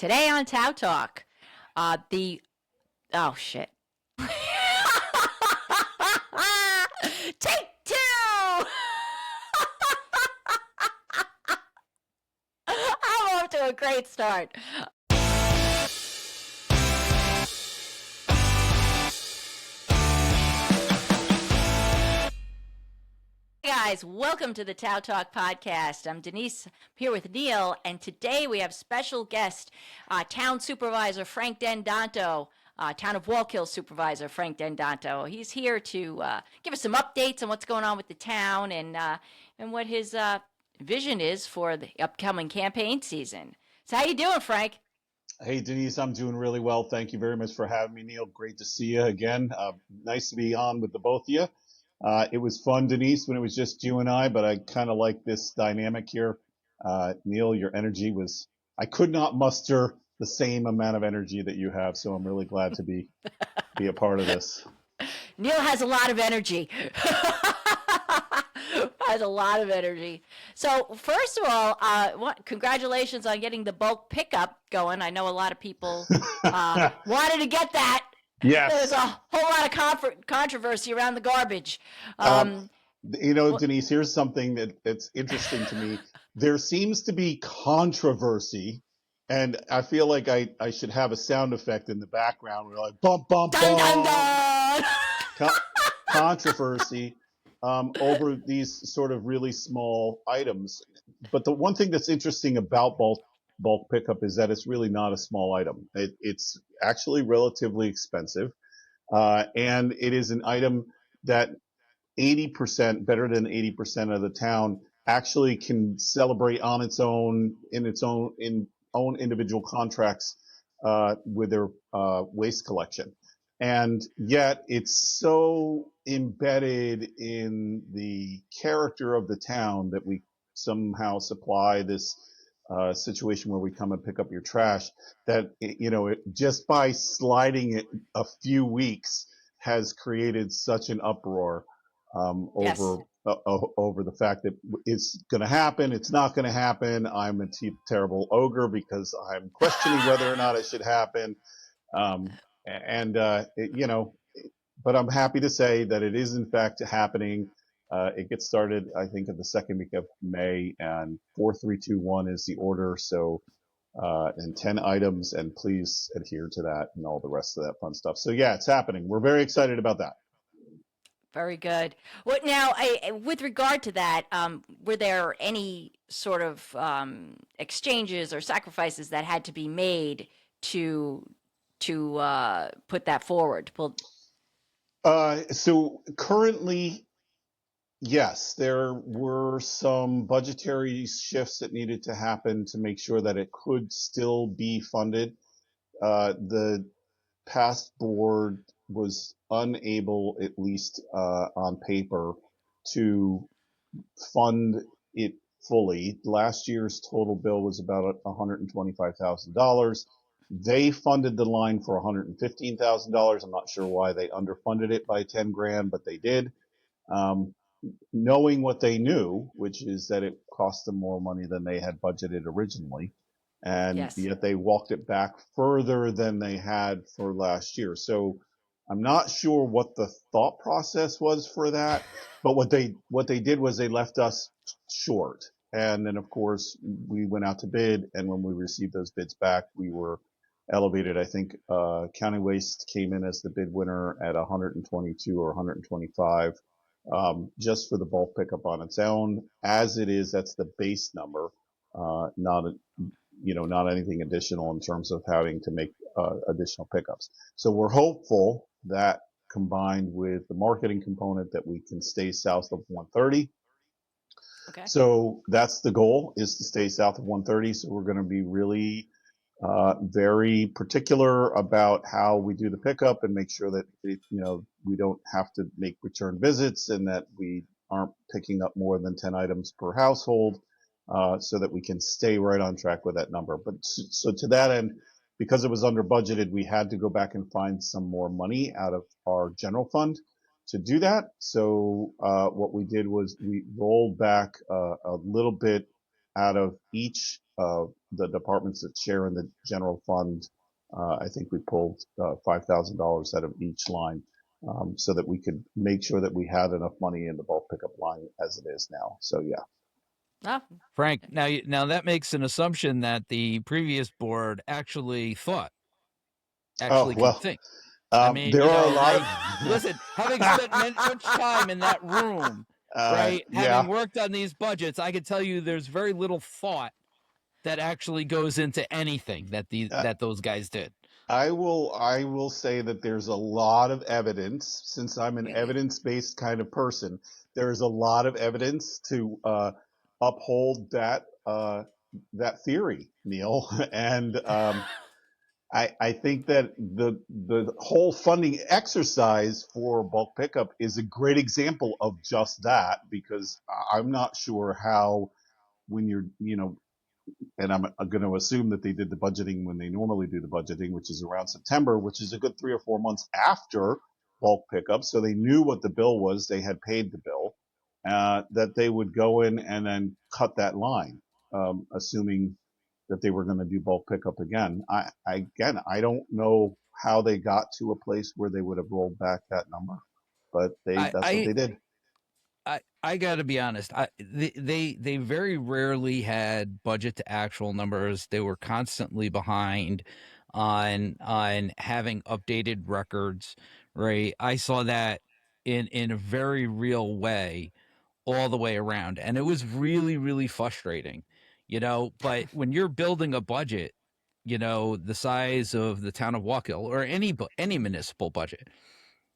Today on TOWTalk, oh shit. Take two! I'm off to a great start. Hey guys, welcome to the TOWTalk Podcast. I'm Denise, I'm here with Neil, and today we have special guest, Town Supervisor Frank DenDanto, Town of Wallkill Supervisor Frank DenDanto. He's here to give us some updates on what's going on with the town and what his vision is for the upcoming campaign season. So how you doing, Frank? Hey, Denise, I'm doing really well. Thank you very much for having me, Neil. Great to see you again. Nice to be on with the both of you. It was fun, Denise, when it was just you and I, but I kind of like this dynamic here. Neil, your energy I could not muster the same amount of energy that you have, so I'm really glad to be a part of this. Neil has a lot of energy. So first of all, congratulations on getting the bulk pickup going. I know a lot of people wanted to get that. Yes. There's a whole lot of controversy around the garbage. Denise, here's something that's interesting to me. There seems to be controversy, and I feel like I should have a sound effect in the background. We're like, bump, bump, dun, bump. Dun, dun. Controversy over these sort of really small items. But the one thing that's interesting about bulk pickup is that it's really not a small item. It's actually relatively expensive. And it is an item that 80%, better than 80% of the town actually can celebrate on its own, in own individual contracts, with their, waste collection. And yet it's so embedded in the character of the town that we somehow supply this situation where we come and pick up your trash that, just by sliding it a few weeks has created such an uproar over the fact that it's going to happen. It's not going to happen. I'm a terrible ogre because I'm questioning whether or not it should happen. But I'm happy to say that it is in fact happening. It gets started, I think, in the second week of May, and 4321 is the order. So, and 10 items, and please adhere to that and all the rest of that fun stuff. So yeah, it's happening. We're very excited about that. Very good. Well, now, with regard to that, were there any sort of exchanges or sacrifices that had to be made to put that forward? So currently, yes, there were some budgetary shifts that needed to happen to make sure that it could still be funded. The past board was unable, at least on paper, to fund it fully. Last year's total bill was about $125,000. They funded the line for $115,000. I'm not sure why they underfunded it by 10 grand, but they did. Knowing what they knew, which is that it cost them more money than they had budgeted originally, and Yes. Yet they walked it back further than they had for last year. So I'm not sure what the thought process was for that, but what they did was they left us short. And then of course we went out to bid, and when we received those bids back, we were elevated. I think County Waste came in as the bid winner at 122 or 125. Just for the bulk pickup on its own. As it is, that's the base number, not anything additional in terms of having to make additional pickups. So we're hopeful that combined with the marketing component that we can stay south of 130. Okay. So that's the goal, is to stay south of 130. So we're going to be really very particular about how we do the pickup and make sure that we don't have to make return visits, and that we aren't picking up more than 10 items per household, so that we can stay right on track with that number. But so to that end, because it was under budgeted, we had to go back and find some more money out of our general fund to do that. So what we did was we rolled back a little bit out of each of the departments that share in the general fund. I think we pulled $5,000 out of each line, so that we could make sure that we had enough money in the bulk pickup line as it is now. So yeah. Oh, Frank, now that makes an assumption that the previous board actually thought, Oh, could well, think. I mean, there are a lot like, of, listen, having spent much time in that room, right? Having yeah. worked on these budgets, I can tell you there's very little thought that actually goes into anything that those guys did. I will say that there's a lot of evidence, since I'm an evidence-based kind of person. There's a lot of evidence to uphold that theory, Neil. And I think that the whole funding exercise for bulk pickup is a great example of just that, because I'm not sure how, when you're, and I'm going to assume that they did the budgeting when they normally do the budgeting, which is around September, which is a good 3 or 4 months after bulk pickup. So they knew what the bill was. They had paid the bill, that they would go in and then cut that line, assuming that they were going to do bulk pickup again. I don't know how they got to a place where they would have rolled back that number, but that's what they did. I got to be honest. They very rarely had budget to actual numbers. They were constantly behind on having updated records. Right, I saw that in a very real way all the way around, and it was really frustrating. But when you're building a budget, the size of the town of Wallkill or any municipal budget,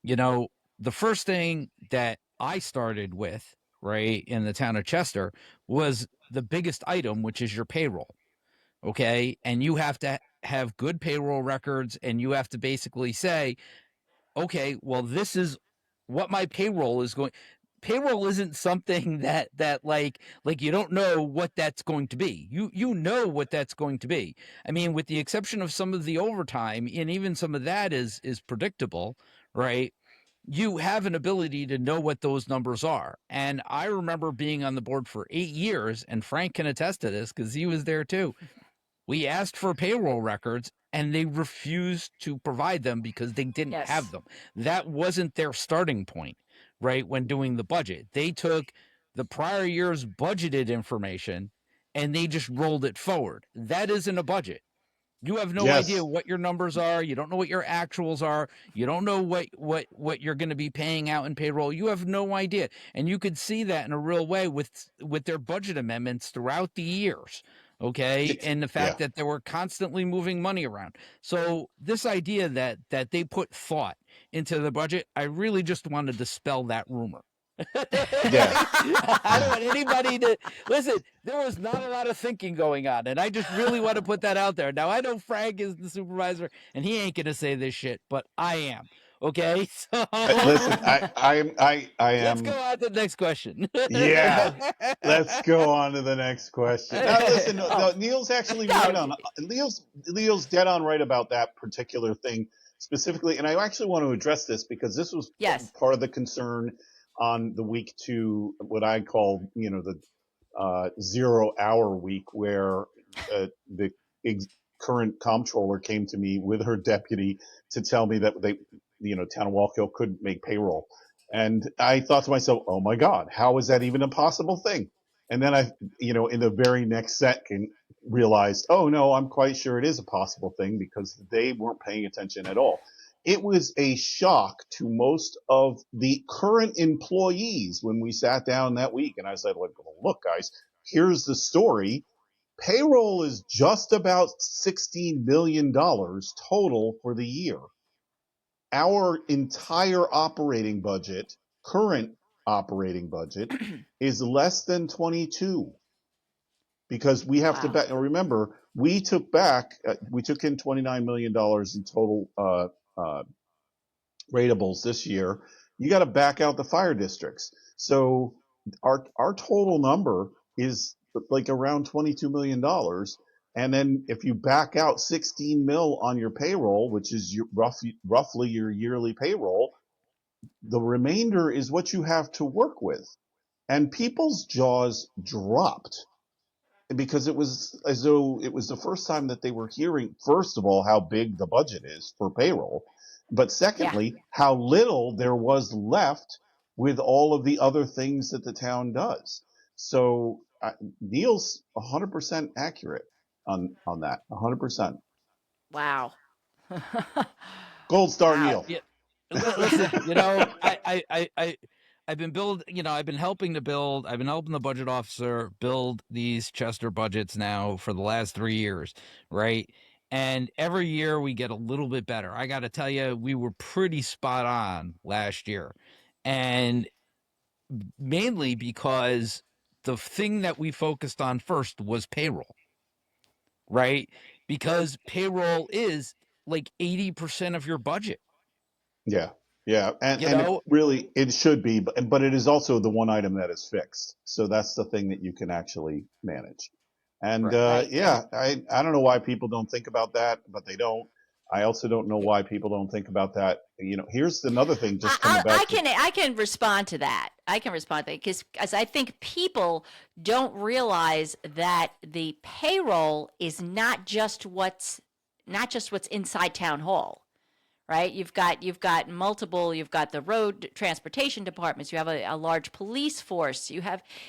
the first thing that I started with, right, in the town of Chester was the biggest item, which is your payroll. Okay. And you have to have good payroll records, and you have to basically say, okay, well, this is what my payroll is going. Payroll isn't something that like you don't know what that's going to be. You know what that's going to be. I mean, with the exception of some of the overtime, and even some of that is predictable, right? You have an ability to know what those numbers are. And I remember being on the board for 8 years, and Frank can attest to this because he was there too. We asked for payroll records, and they refused to provide them because they didn't have them. That wasn't their starting point, right? When doing the budget, they took the prior year's budgeted information and they just rolled it forward. That isn't a budget. You have no idea Yes. what your numbers are. You don't know what your actuals are. You don't know what you're going to be paying out in payroll. You have no idea. And you could see that in a real way with their budget amendments throughout the years. Okay. And the fact that they were constantly moving money around. So this idea that they put thought into the budget, I really just want to dispel that rumor. Yeah. I don't want anybody to listen. There was not a lot of thinking going on, and I just really want to put that out there. Now I know Frank is the supervisor, and he ain't gonna say this shit, but I am. Okay, so Listen, I am. Let's go on to the next question. Yeah, let's go on to the next question. Now, listen, no, Neil's actually right on. Neil's dead on right about that particular thing specifically, and I actually want to address this because this was part of the concern on the week 2, what I call, the 0 hour week, where the current comptroller came to me with her deputy to tell me that town of Wallkill couldn't make payroll. And I thought to myself, oh my God, how is that even a possible thing? And then I, in the very next second realized, oh no, I'm quite sure it is a possible thing because they weren't paying attention at all. It was a shock to most of the current employees when we sat down that week. And I said, look, guys, here's the story. Payroll is just about $16 million total for the year. Our entire operating budget, current operating budget, is less than 22, because we have to remember, we took in $29 million in total ratables this year. You got to back out the fire districts. So our total number is like around $22 million. And then if you back out 16 mil on your payroll, which is your roughly your yearly payroll, the remainder is what you have to work with. And people's jaws dropped because it was as though it was the first time that they were hearing, first of all, how big the budget is for payroll, but Yeah. secondly, how little there was left with all of the other things that the town does. So Neil's 100% accurate on that. 100%. Wow. Gold star, Wow. Neil. Yeah. Listen, I've been helping the budget officer build these Chester budgets now for the last 3 years, right? And every year we get a little bit better. I got to tell you, we were pretty spot on last year. And mainly because the thing that we focused on first was payroll, right? Because payroll is like 80% of your budget, Yeah, yeah, you and it know? really it should be, but it is also the one item that is fixed. So that's the thing that you can actually manage. And Right. Right. And yeah, I don't know why people don't think about that, but they don't. I also don't know why people don't think about that. Here's another thing. Just coming back to I can respond to that. I can respond to that because I think people don't realize that the payroll is not just what's inside town hall, right? You've got multiple. You've got the road transportation departments. You have a large police force.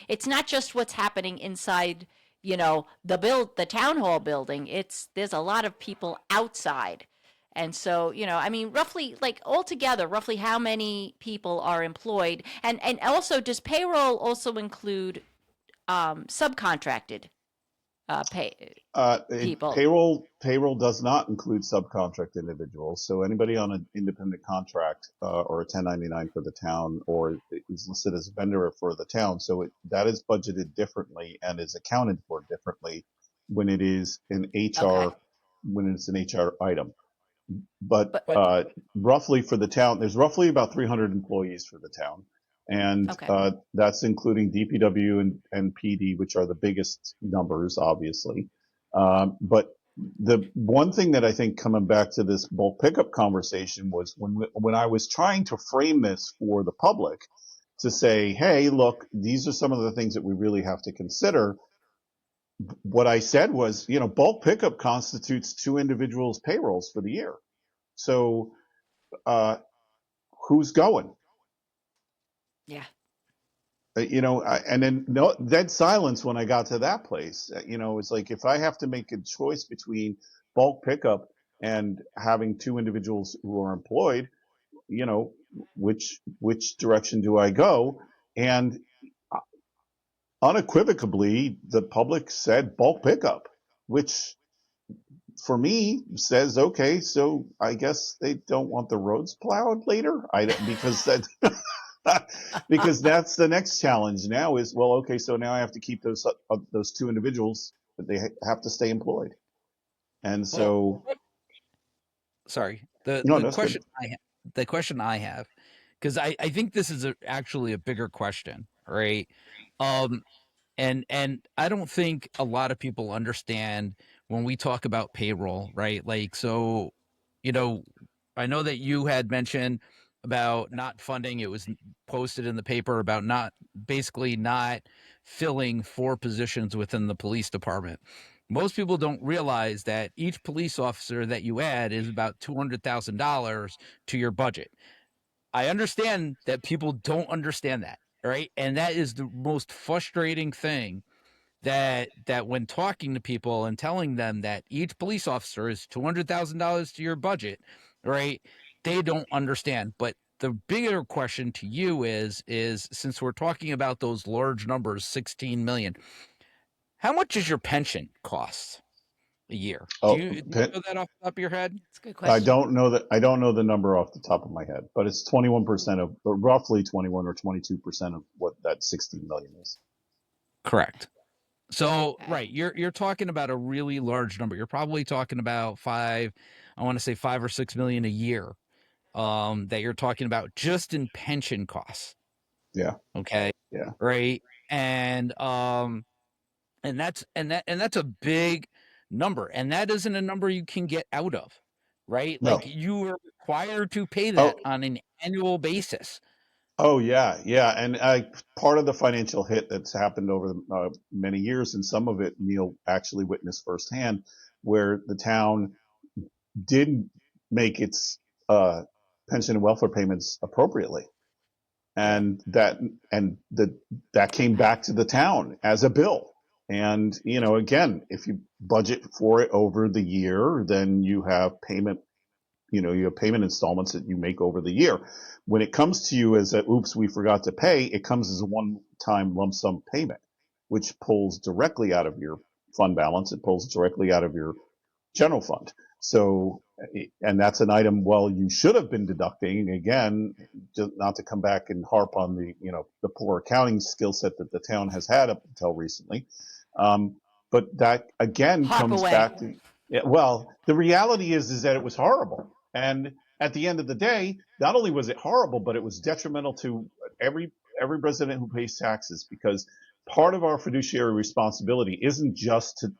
It's not just what's happening inside. The town hall building. There's a lot of people outside. And so, I mean, roughly, like altogether, roughly how many people are employed? And also, does payroll also include subcontracted people? payroll does not include subcontract individuals. So anybody on an independent contract or a 1099 for the town, or is listed as a vendor for the town, so that is budgeted differently and is accounted for differently when it is an Okay. HR item. But But roughly for the town, there's roughly about 300 employees for the town. And okay. that's including DPW and PD, which are the biggest numbers, obviously. But the one thing that I think coming back to this bulk pickup conversation was when I was trying to frame this for the public to say, hey, look, these are some of the things that we really have to consider. What I said was, bulk pickup constitutes 2 individuals' payrolls for the year. So, who's going? Yeah. And then no dead silence when I got to that place. It's like if I have to make a choice between bulk pickup and having 2 individuals who are employed, which direction do I go? And unequivocally, the public said bulk pickup, which for me says, okay, so I guess they don't want the roads plowed later. Because that because that's the next challenge now is, well, okay, so now I have to keep those 2 individuals, but they have to stay employed. And so, Sorry. no, The that's good. question I have, because I think this is actually a bigger question, right? And I don't think a lot of people understand when we talk about payroll, right? Like, so, I know that you had mentioned about not funding. It was posted in the paper about basically not filling 4 positions within the police department. Most people don't realize that each police officer that you add is about $200,000 to your budget. I understand that people don't understand that, right? And that is the most frustrating thing, that when talking to people and telling them that each police officer is $200,000 to your budget, right? They don't understand. But the bigger question to you is since we're talking about those large numbers, 16 million, how much is your pension cost a year? Do Oh, you know that off the top of your head? That's a good I question. don't know that. I don't know the number off the top of my head, but it's 21% of, or roughly 21 or 22% of what that 16 million is. Correct. So, Okay. right, you're talking about a really large number. You're probably talking about I want to say 5 or 6 million a year, that you're talking about just in pension costs. Yeah. Okay. Yeah. Right. And that's a big number, and that isn't a number you can get out of, right? No. Like, you are required to pay Oh, that on an annual basis. Oh yeah, yeah, and part of the financial hit that's happened over many years, and some of it Neil actually witnessed firsthand, where the town did make its uh, pension and welfare payments appropriately, Yeah. and that came back to the town as a bill. And again, if you budget for it over the year, then you have payment installments that you make over the year. When it comes to you as a, oops, we forgot to pay, it comes as a one-time lump sum payment, which pulls directly out of your fund balance. It pulls directly out of your general fund. So, and that's an item, well, you should have been deducting, again, just not to come back and harp on the poor accounting skill set that the town has had up until recently. But that again Harp comes away. back to, yeah, well, the reality is that it was horrible. And at the end of the day, not only was it horrible, but it was detrimental to every resident who pays taxes, because part of our fiduciary responsibility isn't just to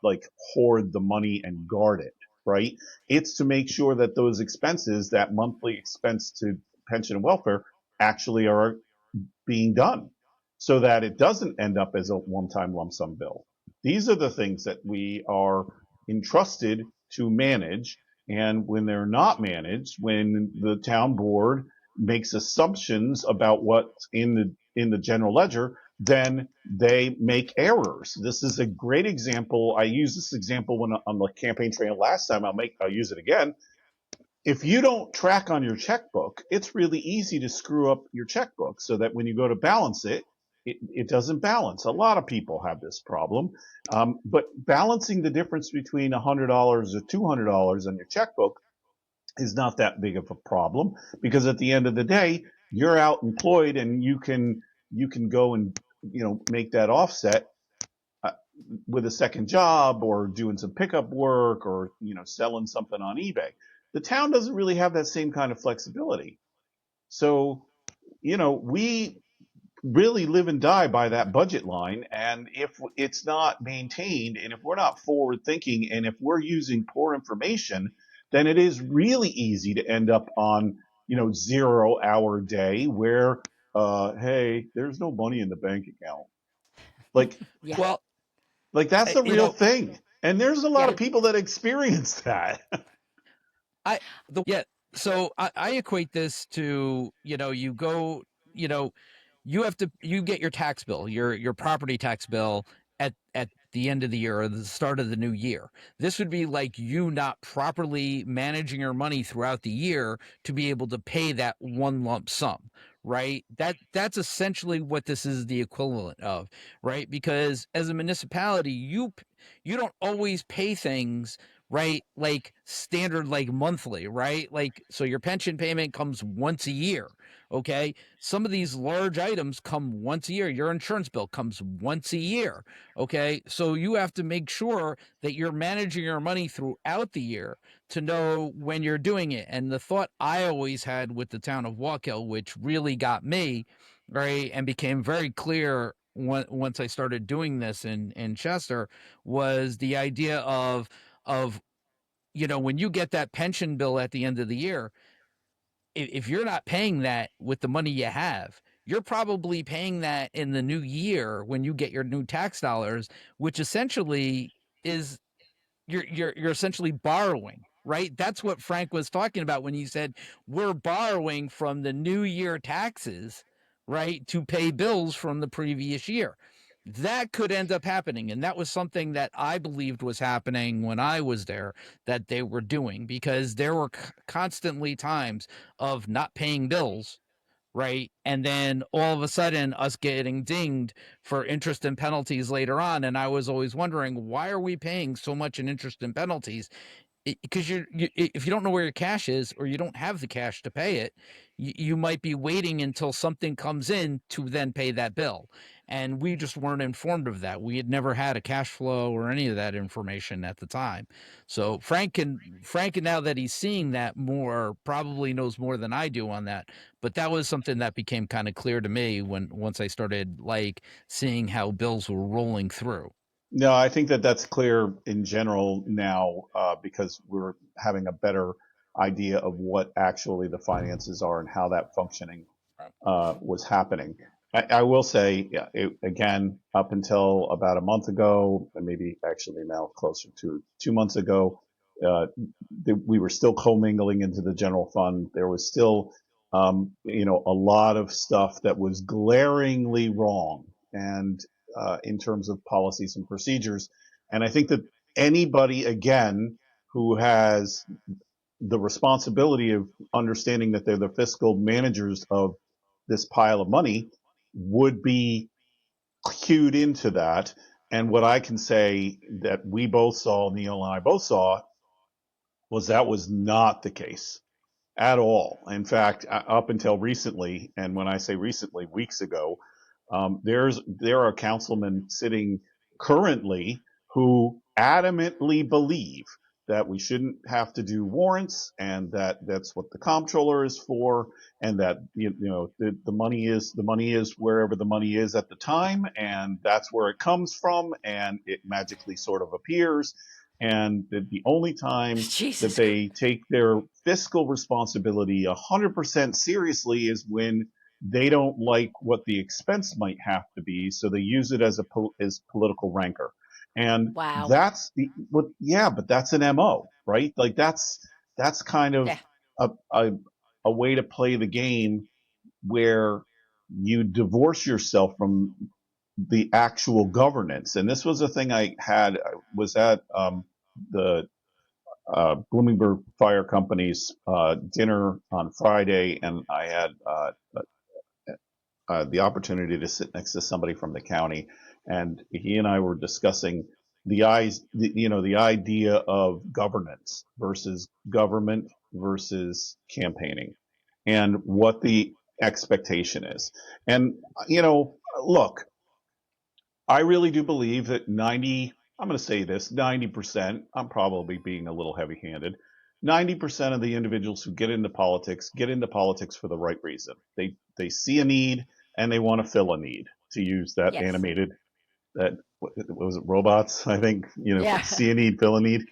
hoard the money and guard it, right? It's to make sure that those expenses, that monthly expense to pension and welfare, actually are being done, so that it doesn't end up as a one-time lump sum bill. These are the things that we are entrusted to manage. And when they're not managed, when the town board makes assumptions about what's in the general ledger, then they make errors. This is a great example. I used this example when on the campaign trail last time. I'll use it again. If you don't track on your checkbook, it's really easy to screw up your checkbook, so that when you go to balance it doesn't balance. A lot of people have this problem. But balancing the difference between $100 or $200 on your checkbook is not that big of a problem, because at the end of the day, you're out employed and you can go and make that offset uh, with a second job, or doing some pickup work, or selling something on eBay. The town doesn't really have that same kind of flexibility. So we really live and die by that budget line. And if it's not maintained, and if we're not forward thinking, and if we're using poor information, then it is really easy to end up on 0 hour day where hey, there's no money in the bank account. like Yeah. Well, that's a you real know, thing, and there's a lot Yeah. of people that experience that. yeah. So I equate this to, you go, you get your tax bill, your property tax bill at the end of the year or the start of the new year. This would be like you not properly managing your money throughout the year to be able to pay that one lump sum, right? That's essentially what this is the equivalent of, right? Because as a municipality, you don't always pay things right, like standard, like monthly, right? Like, so your pension payment comes once a year. Okay, some of these large items come once a year. Your insurance bill comes once a year. Okay, so you have to make sure that you're managing your money throughout the year to know when you're doing it. And the thought I always had with the town of Wallkill, which really got me, right, and became very clear once I started doing this in Chester, was the idea of when you get that pension bill at the end of the year, if you're not paying that with the money you have, you're probably paying that in the new year when you get your new tax dollars, which essentially is you're essentially borrowing, right? That's what Frank was talking about when he said we're borrowing from the new year taxes, right, to pay bills from the previous year. That could end up happening, and that was something that I believed was happening when I was there, that they were doing, because there were constantly times of not paying bills, right? And then all of a sudden us getting dinged for interest and penalties later on. And I was always wondering, why are we paying so much in interest and penalties? Because if you don't know where your cash is, or you don't have the cash to pay it, you might be waiting until something comes in to then pay that bill. And we just weren't informed of that. We had never had a cash flow or any of that information at the time. So Frank, now that he's seeing that more, probably knows more than I do on that. But that was something that became kind of clear to me once I started seeing how bills were rolling through. No, I think that that's clear in general now, because we're having a better idea of what actually the finances are and how that functioning was happening. I will say, again, up until about a month ago, and maybe actually now closer to 2 months ago, we were still commingling into the general fund. There was still, a lot of stuff that was glaringly wrong, and in terms of policies and procedures. And I think that anybody, again, who has the responsibility of understanding that they're the fiscal managers of this pile of money would be cued into that. And what I can say that we both saw, Neil and I both saw, was that was not the case at all. In fact, up until recently, and when I say recently, weeks ago, there are councilmen sitting currently who adamantly believe that we shouldn't have to do warrants, and that that's what the comptroller is for, and that the money is wherever the money is at the time, and that's where it comes from, and it magically sort of appears, and that the only time that Jesus. they take their fiscal responsibility 100% seriously is when they don't like what the expense might have to be, so they use it as as political rancor. And Wow. that's but that's an MO, right? Like that's kind of Yeah. a way to play the game where you divorce yourself from the actual governance. And this was a thing I was at the Bloomingburg Fire Company's dinner on Friday, and I had the opportunity to sit next to somebody from the county, and he and I were discussing the idea of governance versus government versus campaigning, and what the expectation is. And look, I really do believe that I'm going to say this, 90%, I'm probably being a little heavy-handed, 90% of the individuals who get into politics for the right reason. They see a need and they want to fill a need, to use that Yes. animated, that was it, robots, I think, Yeah. see a need, fill a need.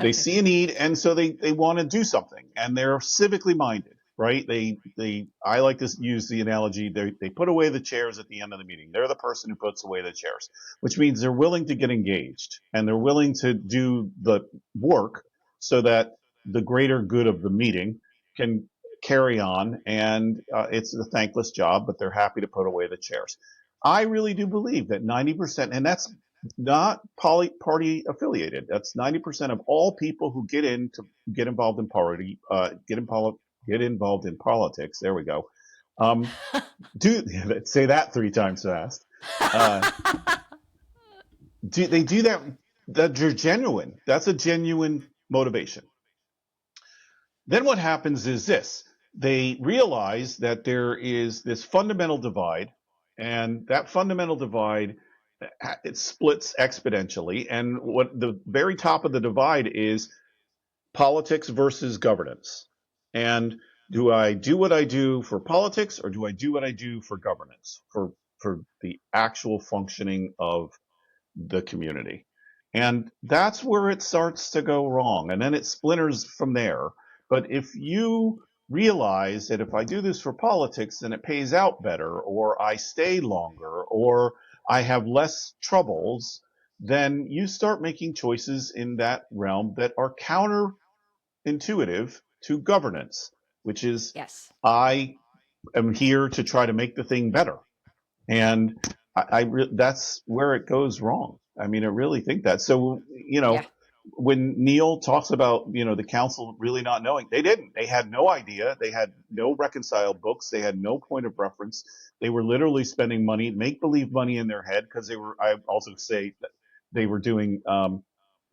They see a need, and so they want to do something, and they're civically minded, right? I like to use the analogy, they put away the chairs at the end of the meeting. They're the person who puts away the chairs, which means they're willing to get engaged, and they're willing to do the work so that the greater good of the meeting can carry on, and it's a thankless job, but they're happy to put away the chairs. I really do believe that 90%, and that's not party affiliated. That's 90% of all people who get involved in party, get involved in politics. There we go. Do say that 3 times fast. They do that? That they're genuine. That's a genuine motivation. Then what happens is this: they realize that there is this fundamental divide, and that fundamental divide, it splits exponentially. And what the very top of the divide is politics versus governance. And do I do what I do for politics, or do I do what I do for governance, for the actual functioning of the community? And that's where it starts to go wrong. And then it splinters from there. But if you realize that if I do this for politics, then it pays out better, or I stay longer, or I have less troubles, then you start making choices in that realm that are counterintuitive to governance, which is, Yes. I am here to try to make the thing better. And that's where it goes wrong. I mean, I really think that. So, Yeah. when Neil talks about, the council really not knowing, they didn't. They had no idea. They had no reconciled books. They had no point of reference. They were literally spending money, make-believe money in their head, because I also say that they were doing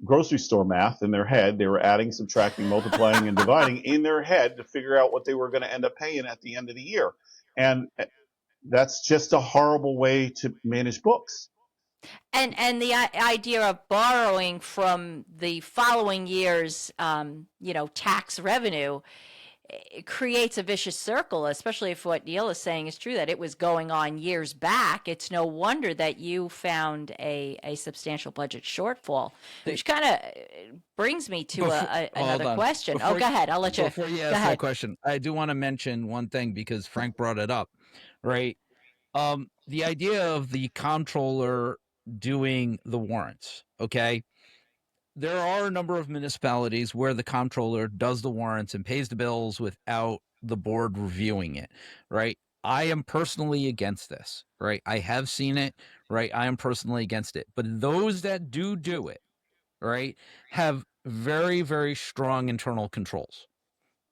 grocery store math in their head. They were adding, subtracting, multiplying, and dividing in their head to figure out what they were going to end up paying at the end of the year. And that's just a horrible way to manage books. And the idea of borrowing from the following year's tax revenue, it creates a vicious circle, especially if what Neil is saying is true, that it was going on years back. It's no wonder that you found a substantial budget shortfall, which kind of brings me to another question. Go ahead. I'll let you. Before you ask that question, I do want to mention one thing because Frank brought it up, right? The idea of the comptroller doing the warrants, okay? There are a number of municipalities where the comptroller does the warrants and pays the bills without the board reviewing it, right? I am personally against this, right? I have seen it, right? I am personally against it. But those that do it, right, have very, very strong internal controls,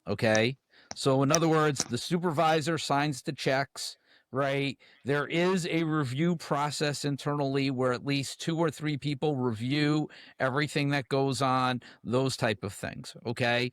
okay? So in other words, the supervisor signs the checks, right? There is a review process internally where at least 2 or 3 people review everything that goes on, those type of things, okay?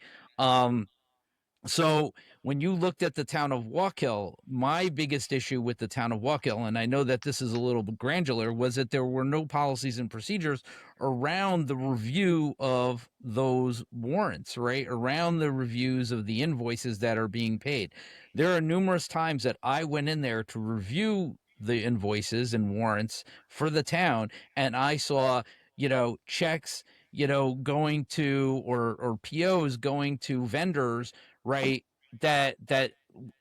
So when you looked at the town of Wallkill, my biggest issue with the town of Wallkill, and I know that this is a little bit granular, was that there were no policies and procedures around the review of those warrants, right? Around the reviews of the invoices that are being paid. There are numerous times that I went in there to review the invoices and warrants for the town, and I saw, checks, going to or POs going to vendors, right, that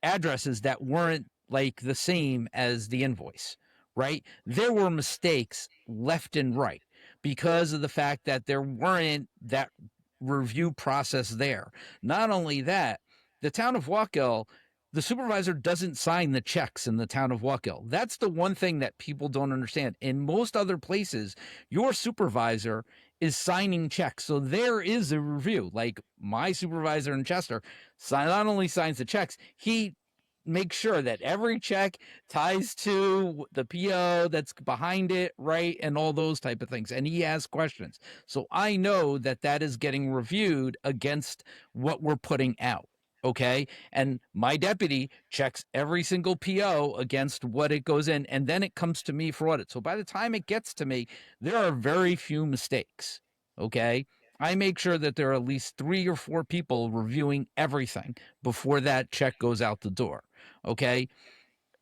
addresses that weren't like the same as the invoice, right? There were mistakes left and right because of the fact that there weren't that review process there. Not only that, the town of Wallkill, the supervisor doesn't sign the checks in the town of Wallkill. That's the one thing that people don't understand. In most other places, your supervisor is signing checks. So there is a review. Like my supervisor in Chester not only signs the checks, he makes sure that every check ties to the PO that's behind it, right? And all those type of things. And he asks questions. So I know that that is getting reviewed against what we're putting out. Okay. And my deputy checks every single PO against what it goes in, and then it comes to me for audit. So by the time it gets to me, there are very few mistakes. Okay. I make sure that there are at least 3 or 4 people reviewing everything before that check goes out the door. Okay.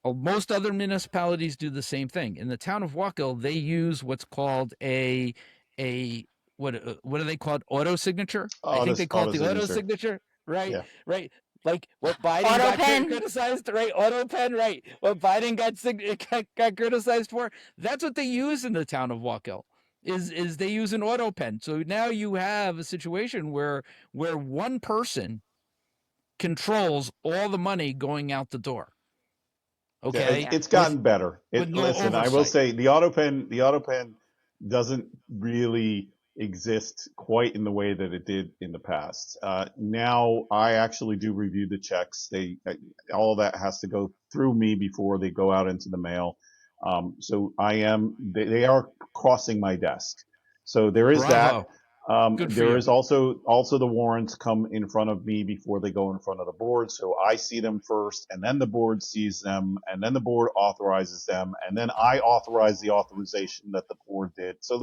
Most other municipalities do the same thing. In the town of Wallkill, they use what's called what are they called? Auto signature. I think they call it the auto signature. Right, Yeah. right. Like what Biden got criticized, right? Auto pen, right? What Biden got criticized for. That's what they use in the town of Wallkill. Is they use an auto pen. So now you have a situation where one person controls all the money going out the door. Okay, yeah, it's gotten better. Listen, I will say the auto pen doesn't really exist quite in the way that it did in the past. Now I actually do review the checks. All that has to go through me before they go out into the mail. So they are crossing my desk. So there is that. There is also the warrants come in front of me before they go in front of the board. So I see them first, and then the board sees them, and then the board authorizes them, and then I authorize the authorization that the board did. So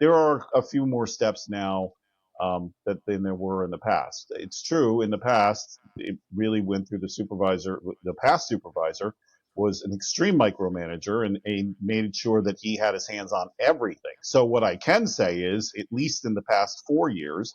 there are a few more steps now than there were in the past. It's true, in the past, it really went through the past supervisor was an extreme micromanager and made sure that he had his hands on everything. So what I can say is, at least in the past 4 years,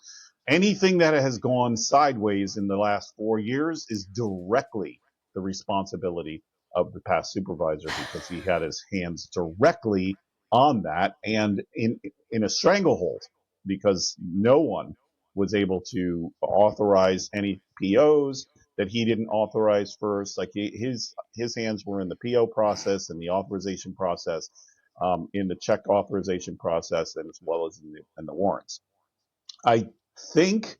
anything that has gone sideways in the last 4 years is directly the responsibility of the past supervisor, because he had his hands directly on that and in a stranglehold, because no one was able to authorize any POs that he didn't authorize first. Like his hands were in the PO process and the authorization process, in the check authorization process, and as well as in the warrants. I think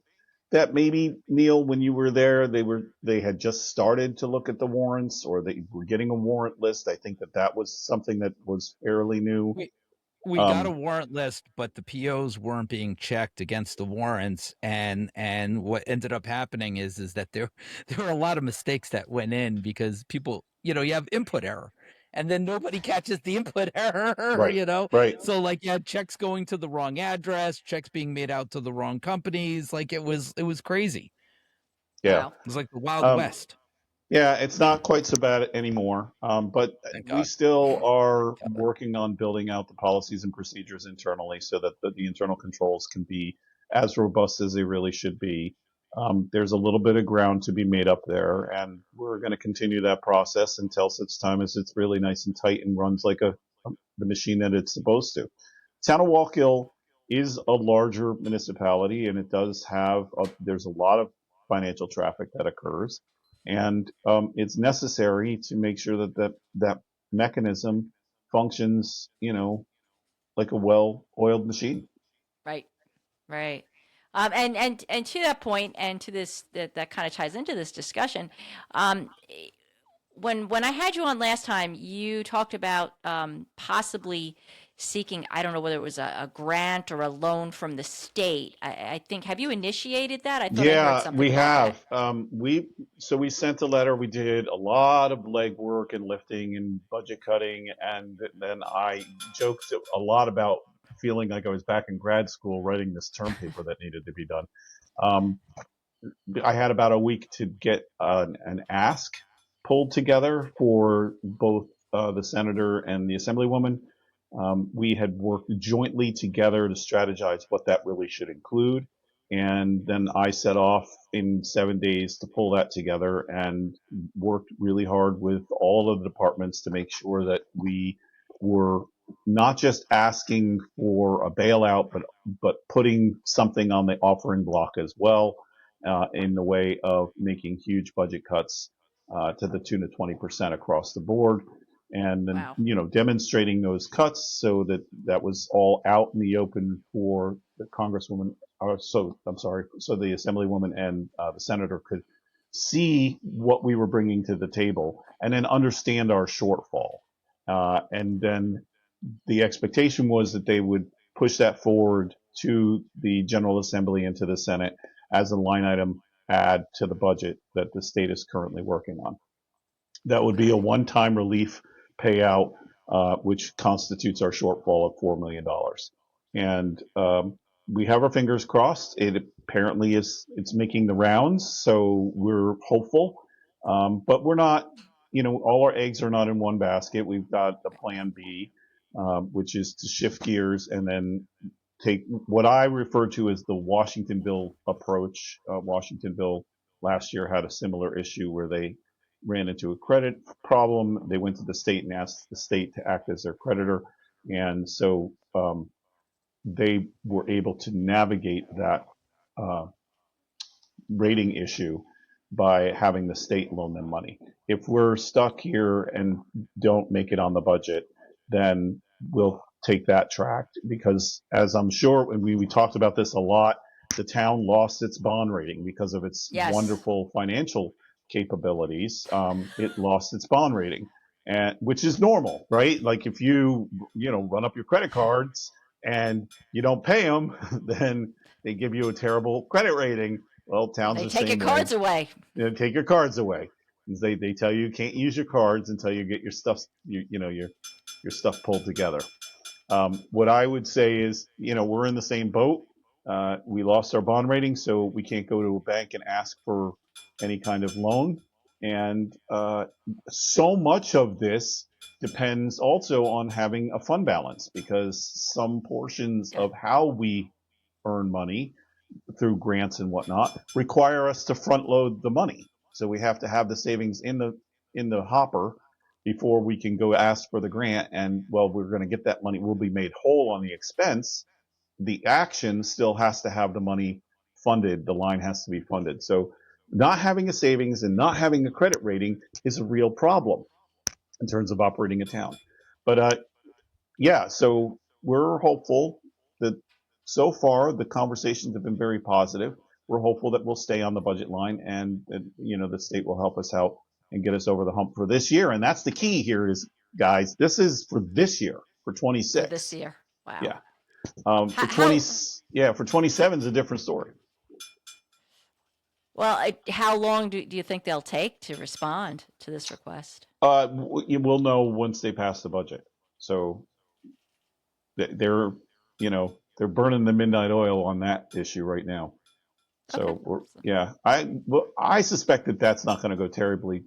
that maybe, Neil, when you were there, they had just started to look at the warrants, or they were getting a warrant list. I think that was something that was fairly new. We got a warrant list, but the POs weren't being checked against the warrants, and what ended up happening is that there were a lot of mistakes that went in because people, you have input error, and then nobody catches the input error, right, Right. So like you had checks going to the wrong address, checks being made out to the wrong companies, like it was crazy. Yeah. Wow. It's like the Wild Um, West. Yeah, it's not quite so bad anymore, but Thank we God. still are God. working on building out the policies and procedures internally so that the internal controls can be as robust as they really should be. There's a little bit of ground to be made up there, and we're going to continue that process until such time as it's really nice and tight and runs like the machine that it's supposed to. Town of Wallkill is a larger municipality, and it does have there's a lot of financial traffic that occurs, and it's necessary to make sure that mechanism functions, like a well-oiled machine. Right. Right. And to that point, and to this, that kind of ties into this discussion. Um, when I had you on last time, you talked about possibly seeking, I don't know whether it was a grant or a loan from the state. I think, have you initiated that? I thought I heard Yeah, something we about that. have. We sent a letter. We did a lot of legwork and lifting and budget cutting, and then I joked a lot about feeling like I was back in grad school writing this term paper that needed to be done. Um, I had about a week to get an ask pulled together for both the senator and the assemblywoman. We had worked jointly together to strategize what that really should include. And then I set off in 7 days to pull that together and worked really hard with all of the departments to make sure that we were not just asking for a bailout, but putting something on the offering block as well, in the way of making huge budget cuts to the tune of 20% across the board, and then Wow. demonstrating those cuts so that was all out in the open for the congresswoman. So the assemblywoman and the senator could see what we were bringing to the table, and then understand our shortfall. And then the expectation was that they would push that forward to the General Assembly and to the Senate as a line item add to the budget that the state is currently working on. That would be a Okay. one-time relief payout, which constitutes our shortfall of $4 million. And we have our fingers crossed. It apparently it's making the rounds, so we're hopeful. But we're not, all our eggs are not in one basket. We've got the plan B, which is to shift gears and then take what I refer to as the Washingtonville approach. Washingtonville last year had a similar issue where they ran into a credit problem. They went to the state and asked the state to act as their creditor. And so they were able to navigate that uh, rating issue by having the state loan them money. If we're stuck here and don't make it on the budget, then we'll take that track, because as I'm sure we talked about this a lot, the town lost its bond rating because of its Yes. wonderful financial capabilities. It lost its bond rating, and which is normal, right? Like if you run up your credit cards and you don't pay them, then they give you a terrible credit rating. Well, towns They are the take your same way. cards away. Take your cards away. They tell you can't use your cards until you get your stuff your stuff pulled together. What I would say is, we're in the same boat. We lost our bond rating, so we can't go to a bank and ask for any kind of loan. And so much of this depends also on having a fund balance, because some portions Okay. of how we earn money through grants and whatnot require us to front load the money. So we have to have the savings in the hopper before we can go ask for the grant. And we're going to get that money. We'll be made whole on the expense. The action still has to have the money funded. The line has to be funded. So not having a savings and not having a credit rating is a real problem in terms of operating a town. But yeah, so we're hopeful that so far the conversations have been very positive. We're hopeful that we'll stay on the budget line, and that, the state will help us out and get us over the hump for this year. And that's the key here is, guys, this is for this year, for For 26. this year. Wow. Yeah. How, For 20, how for 27 is a different story. well, how long do you think they'll take to respond to this request? We'll know once they pass the budget. So they're, they're burning the midnight oil on that issue right now. So Okay. I suspect that that's not going to go terribly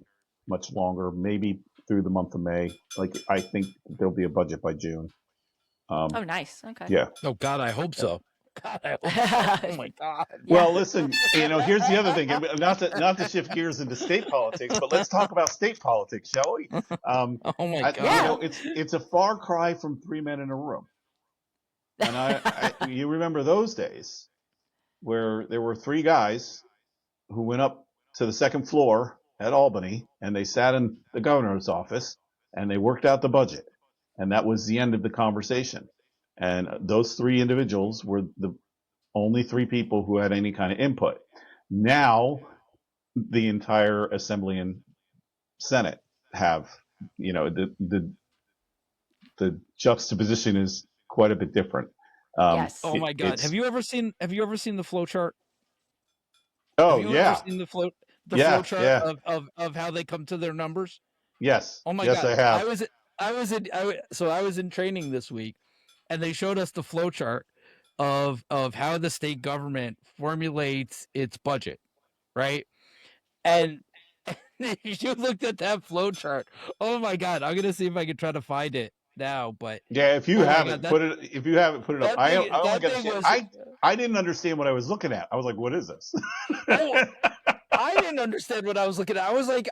much longer. Maybe through the month of May. Like I think there'll be a budget by June. Oh, nice. Okay. Yeah. Oh God, I hope Yeah. so. God, I hope so. Oh my God. Yeah. Well, listen, here's the other thing. Not to shift gears into state politics, but let's talk about state politics, shall we? Oh my God. Yeah. It's a far cry from 3 men in a room. And you remember those days where there were 3 guys who went up to the second floor at Albany and they sat in the governor's office and they worked out the budget. And that was the end of the conversation. And those 3 individuals were the only 3 people who had any kind of input. Now the entire Assembly and Senate have, the juxtaposition is quite a bit different. Yes. Oh my God. Have you ever seen the flow chart? Oh, Have you yeah. ever seen the flow chart of how they come to their numbers? Yes. Oh my yes, God. I have. I was in training this week, and they showed us the flow chart of how the state government formulates its budget, right? And if you looked at that flow chart, oh my God, I'm gonna see if I can try to find it now. But yeah, if you haven't put it up. I didn't understand what I was looking at. I was like, what is this? I didn't understand what I was looking at. I was like,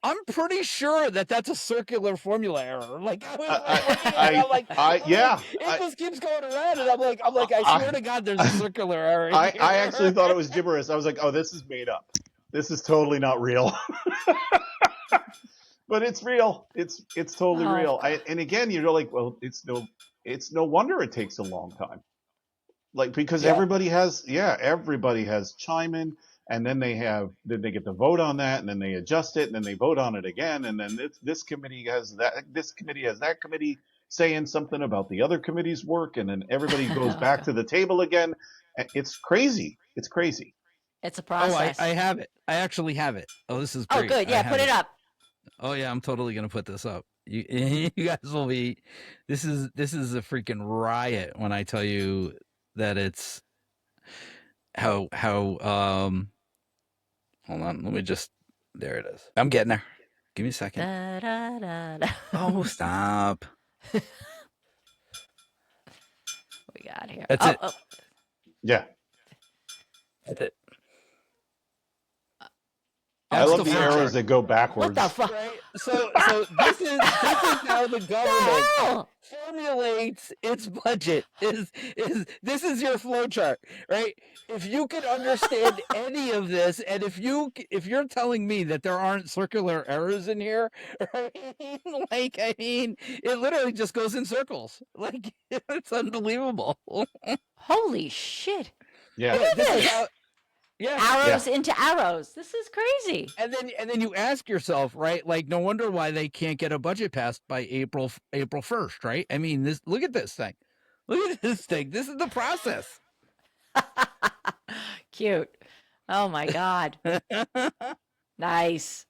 I'm pretty sure that's a circular formula error. Like, it just keeps going around, and I'm like, I swear to God, there's a circular error. I actually thought it was gibberish. I was like, oh, this is made up. This is totally not real. But it's real. It's totally real. And again, you're like, well, it's no wonder it takes a long time. Like, because everybody has chime in, and then they get to vote on that, and then they adjust it, and then they vote on it again, and then this committee has that committee saying something about the other committee's work, and then everybody goes back to the table again. It's crazy. It's crazy. It's a process. Oh, I have it. I actually have it. Oh, this is great. Oh, good. Yeah, put it up. Oh yeah, I'm totally gonna put this up. You guys will be. This is a freaking riot when I tell you that it's how. Hold on, let me just. There it is. I'm getting there. Give me a second. Da, da, da, da. Oh, stop. What we got here? That's it. Oh. Yeah. That's it. I love the arrows that go backwards. What the fuck? Right? So this is how the government formulates its budget. This is your flow chart, right? If you can understand any of this, and if you're telling me that there aren't circular errors in here, right? It literally just goes in circles. Like, it's unbelievable. Holy shit! Yeah. Look at this. Arrows Yeah. into arrows. This is crazy. And then you ask yourself, right? Like, no wonder why they can't get a budget passed by April 1st, right? I mean, look at this thing. Look at this thing. This is the process. Cute. Oh my God. Nice.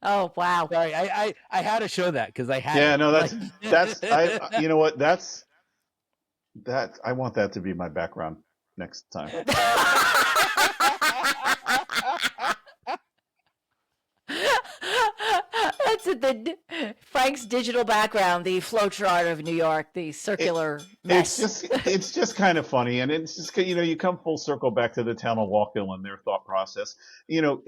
Oh wow. Sorry, I had to show that because I had. Yeah, it. no, that's you know what? I want that to be my background next time. That's Frank's digital background, the flowchart of New York, the circular mess. It's just kind of funny, and it's just, you come full circle back to the town of Wallkill and their thought process. You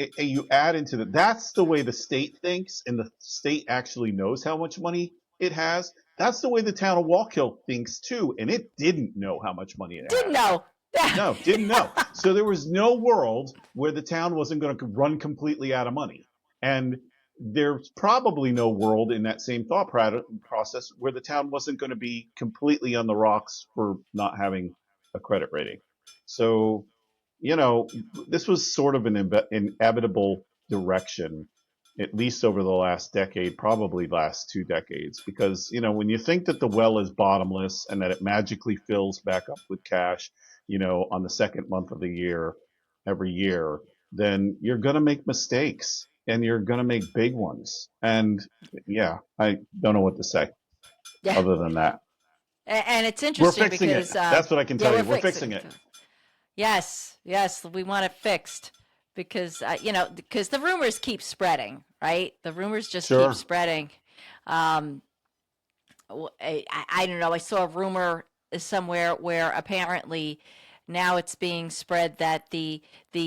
add into that's the way the state thinks, and the state actually knows how much money it has. That's the way the town of Wallkill thinks too, and it didn't know how much money it Didn't had. know. No, didn't know. So there was no world where the town wasn't going to run completely out of money. And there's probably no world in that same thought process where the town wasn't going to be completely on the rocks for not having a credit rating. So, this was sort of an inevitable direction, at least over the last decade, probably last 2 decades, because, when you think that the well is bottomless and that it magically fills back up with cash, on the second month of the year, every year, then you're going to make mistakes. And you're going to make big ones. And I don't know what to say other than that. And it's interesting we're fixing because it. That's what I can tell you. We're fixing it. Yes, yes, we want it fixed because because the rumors keep spreading, right? The rumors just keep Sure. spreading. Um, I don't know. I saw a rumor somewhere where apparently now it's being spread that the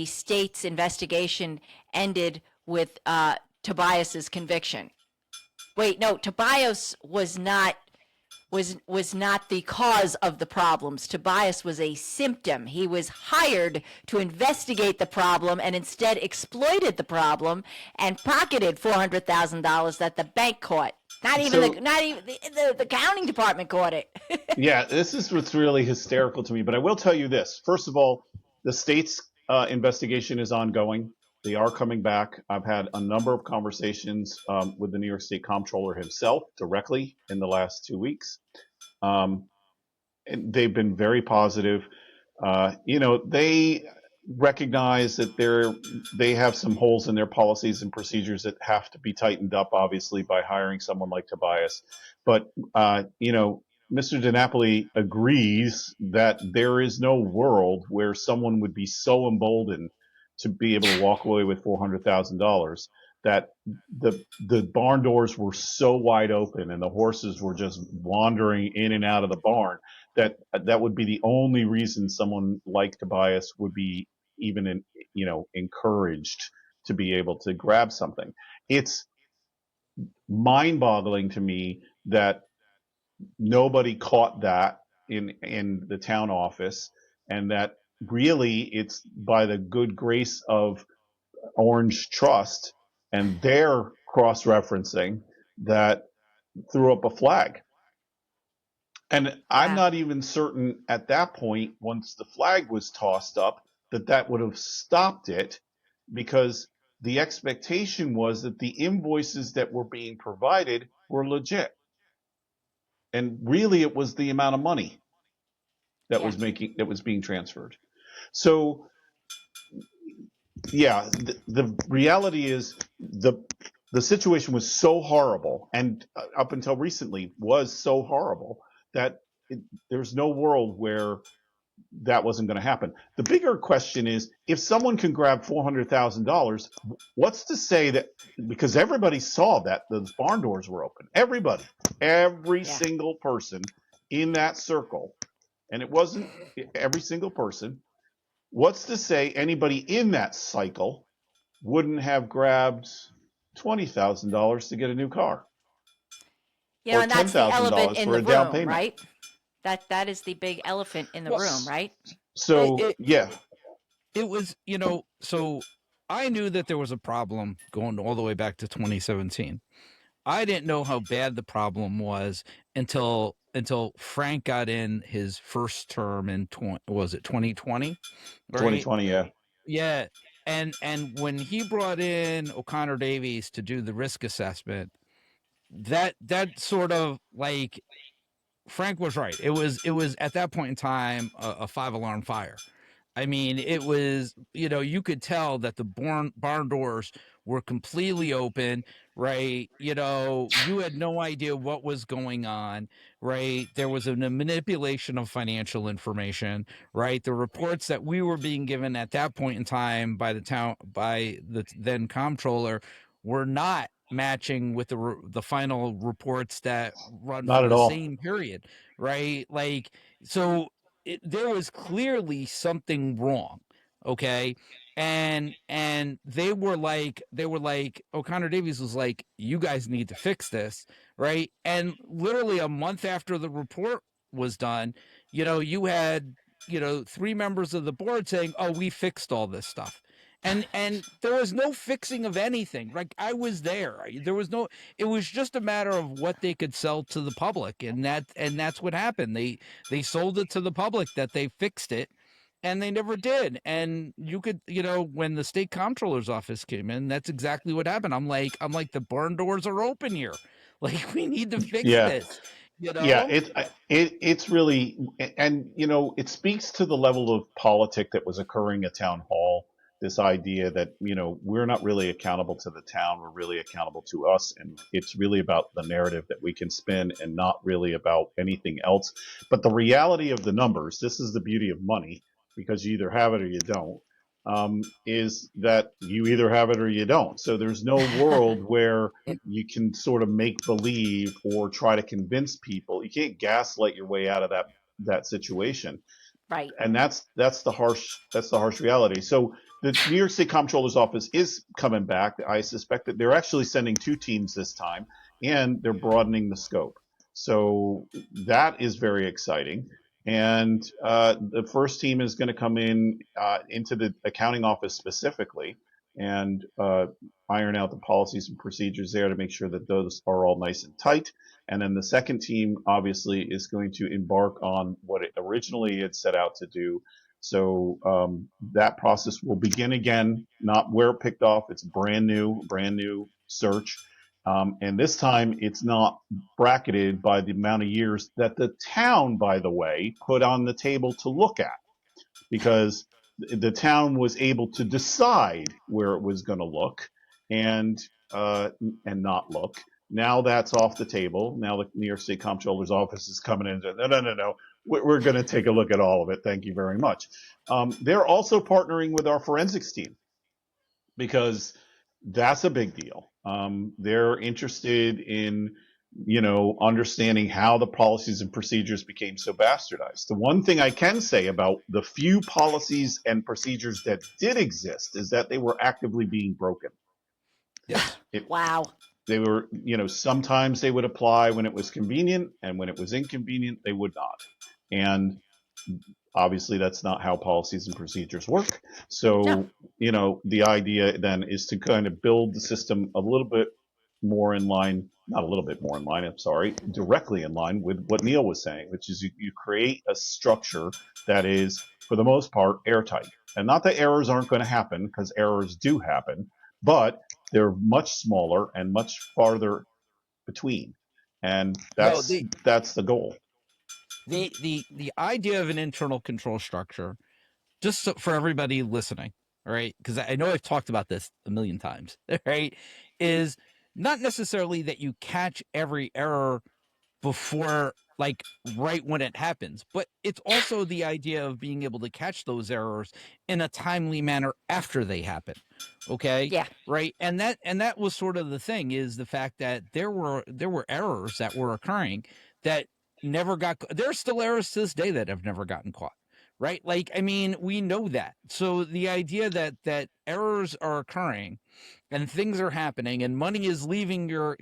state's investigation ended with Tobias's conviction. Wait, no, Tobias was not the cause of the problems. Tobias was a symptom. He was hired to investigate the problem and instead exploited the problem and pocketed $400,000 that the bank caught. Not even So the accounting department caught it. yeah, this is what's really hysterical to me. But I will tell you this. First of all, the state's investigation is ongoing. They are coming back. I've had a number of conversations with the New York State Comptroller himself directly in the last 2 weeks. And they've been very positive. They recognize that they have some holes in their policies and procedures that have to be tightened up, obviously, by hiring someone like Tobias. But Mr. DiNapoli agrees that there is no world where someone would be so emboldened to be able to walk away with $400,000 that the barn doors were so wide open and the horses were just wandering in and out of the barn that would be the only reason someone like Tobias would be even encouraged to be able to grab something. It's mind-boggling to me that nobody caught that in the town office, and that really it's by the good grace of Orange Trust and their cross-referencing that threw up a flag. And I'm Yeah. not even certain at that point, once the flag was tossed up, that would have stopped it, because the expectation was that the invoices that were being provided were legit. And really it was the amount of money that Yeah. was being transferred. So yeah, the reality is the situation was so horrible, and up until recently was so horrible that there's no world where that wasn't going to happen. The bigger question is, if someone can grab $400,000, what's to say that, because everybody saw that those barn doors were open, every Yeah. single person in that circle, and it wasn't every single person, what's to say anybody in that cycle wouldn't have grabbed $20,000 to get a new car, or And that's the elephant $10,000 in for the a down room, payment? right? That is the big elephant in the Well, room, right? so yeah, It was, so I knew that there was a problem going all the way back to 2017. I didn't know how bad the problem was until Frank got in his first term in 2020, right? 2020, yeah. Yeah. And when he brought in O'Connor Davies to do the risk assessment, that sort of like, Frank was right. It was at that point in time a 5-alarm fire. I mean, it was, you could tell that the barn doors were completely open, right? You had no idea what was going on, right? There was a manipulation of financial information, right? The reports that we were being given at that point in time by the then comptroller were not matching with the final reports that run Not for at the all. same period, right? Like, so there was clearly something wrong, okay? And they were like O'Connor Davies was like, you guys need to fix this, right? And literally a month after the report was done, you had 3 members of the board saying, oh, we fixed all this stuff. And there was no fixing of anything. Like, I was there. There was no, it was just a matter of what they could sell to the public, and that's what happened. They sold it to the public that they fixed it, and they never did. And you could, when the state comptroller's office came in, that's exactly what happened. I'm like, the barn doors are open here. Like, we need to fix Yeah. this. Yeah, it's really, and it speaks to the level of politic that was occurring at town hall. This idea that we're not really accountable to the town, we're really accountable to us, and it's really about the narrative that we can spin, and not really about anything else. But the reality of the numbers, this is the beauty of money. because you either have it or you don't, is that you either have it or you don't. So there's no world where you can sort of make believe or try to convince people. You can't gaslight your way out of that situation. Right. And that's the harsh reality. So the New York State Comptroller's office is coming back. I suspect that they're actually sending 2 teams this time, and they're broadening the scope. So that is very exciting. And the first team is going to come in into the accounting office specifically and iron out the policies and procedures there to make sure that those are all nice and tight. And then the second team obviously is going to embark on what it originally had set out to do. So that process will begin again, not where it picked off. It's brand new search. And this time it's not bracketed by the amount of years that the town, by the way, put on the table to look at, because the town was able to decide where it was going to look and not look. Now that's off the table. Now the New York State Comptroller's office is coming in and saying, no. We're going to take a look at all of it. Thank you very much. They're also partnering with our forensics team because that's a big deal. They're interested in, understanding how the policies and procedures became so bastardized. The one thing I can say about the few policies and procedures that did exist is that they were actively being broken. Yes. Wow. They were, sometimes they would apply when it was convenient, and when it was inconvenient, they would not. And obviously that's not how policies and procedures work. So, No. The idea then is to kind of build the system a little bit more in line, not a little bit more in line, I'm sorry, directly in line with what Neil was saying, which is you create a structure that is, for the most part, airtight. And not that errors aren't going to happen, because errors do happen, but they're much smaller and much farther between. And that's the goal. The idea of an internal control structure, just for everybody listening, all right, because I know I've talked about this a million times, right, is not necessarily that you catch every error before, like, right when it happens, but it's also the idea of being able to catch those errors in a timely manner after they happen. Okay. Yeah. Right. And that was sort of the thing, is the fact that there were errors that were occurring that never got, there's still errors to this day that have never gotten caught. Right. Like, I mean, we know that. So the idea that errors are occurring and things are happening and money is leaving your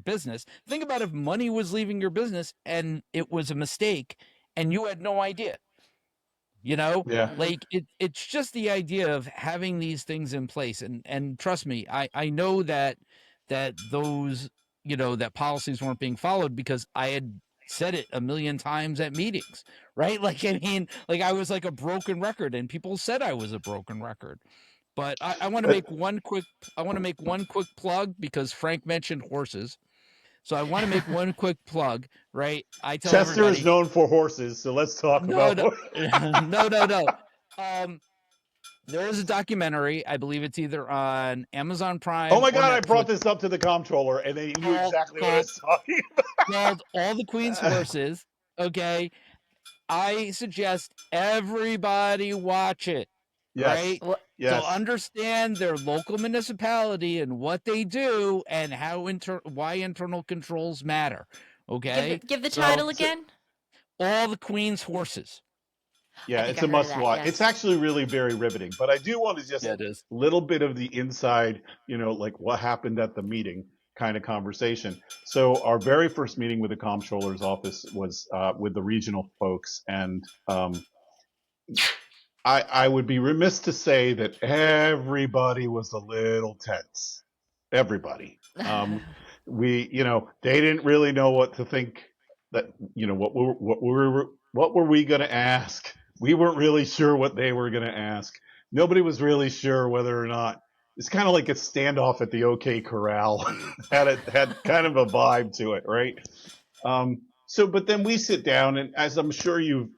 business. Think about if money was leaving your business and it was a mistake and you had no idea. Yeah. Like it's just the idea of having these things in place. And trust me, I know that those, that policies weren't being followed because I had said it a million times at meetings, right? Like, I mean, like I was like a broken record and people said I was a broken record. But I want to make one quick plug because Frank mentioned horses. So I want to make one quick plug, right? I tell Chester everybody, is known for horses, so let's talk about no. There is a documentary. I believe it's either on Amazon Prime. Oh my or God, I Netflix, brought this up to the comptroller and they knew exactly what I was talking about. called All the Queen's Horses. Okay. I suggest everybody watch it. Yes. Right? Yes. To understand their local municipality and what they do and how why internal controls matter. Okay? Give the title again. All the Queen's Horses. Yeah, it's a must watch. Yes. It's actually really very riveting. But I do want to just it is. a little bit of the inside, like what happened at the meeting kind of conversation. So our very first meeting with the comptroller's office was with the regional folks, and I would be remiss to say that everybody was a little tense. Everybody. They didn't really know what to think. That what were we going to ask? We weren't really sure what they were going to ask. Nobody was really sure whether or not. It's kind of like a standoff at the OK Corral. had kind of a vibe to it, right? But then we sit down, and as I'm sure you've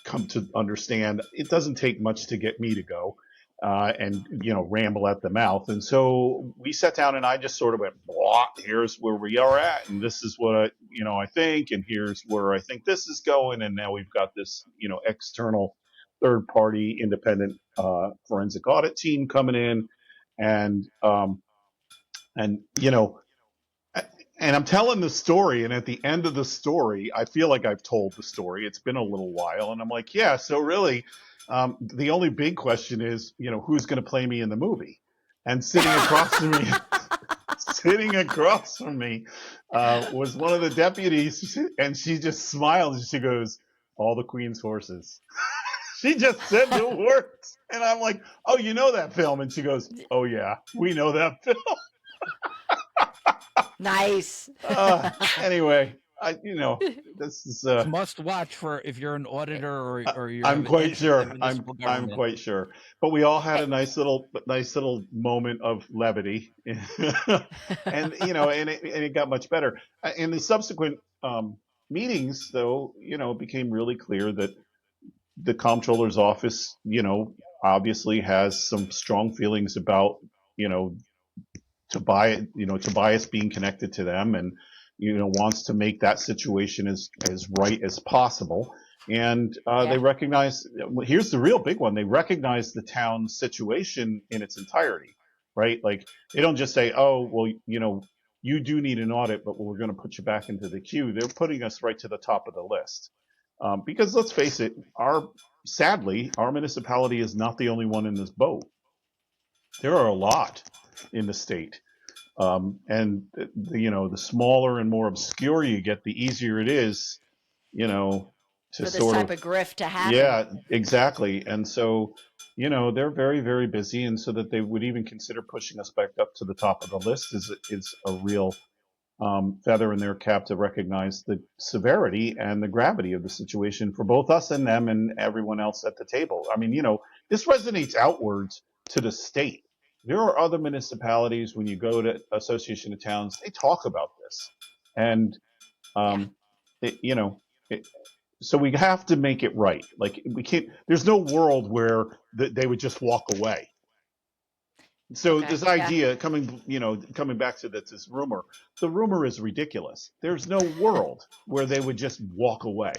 come to understand, it doesn't take much to get me to go and ramble at the mouth. And so we sat down, and I just sort of went, blah, here's where we are at, and this is what I think, and here's where I think this is going, and now we've got this external third-party independent forensic audit team coming in, and you know, and I'm telling the story, and at the end of the story, I feel like I've told the story. It's been a little while, and I'm like, yeah. So really, the only big question is, who's going to play me in the movie? And sitting across from me, was one of the deputies, and she just smiled and she goes, "All the Queen's horses." She just said the words, and I'm like, "Oh, you know that film?" And she goes, "Oh yeah, we know that film." Nice. Anyway, this is It's must watch for if you're an auditor or you're. I'm quite sure. municipal I'm government. quite sure. But we all had a nice little moment of levity, and it got much better. In the subsequent meetings, though, it became really clear that the comptroller's office, obviously has some strong feelings about, Tobias being connected to them, and wants to make that situation as right as possible. And they recognize, here's the real big one, they recognize the town's situation in its entirety, right? Like, they don't just say, oh, well, you do need an audit, but we're going to put you back into the queue. They're putting us right to the top of the list. Because let's face it, sadly, our municipality is not the only one in this boat. There are a lot in the state. And the smaller and more obscure you get, the easier it is, to For this sort type of grift to happen. Yeah, exactly. And so, they're very, very busy. And so that they would even consider pushing us back up to the top of the list is a real feather in their cap to recognize the severity and the gravity of the situation for both us and them and everyone else at the table. I mean, this resonates outwards to the state. There are other municipalities, when you go to Association of Towns, they talk about this. And, so we have to make it right. Like, we can't, there's no world where they would just walk away. So this idea coming back to this rumor, the rumor is ridiculous. There's no world where they would just walk away.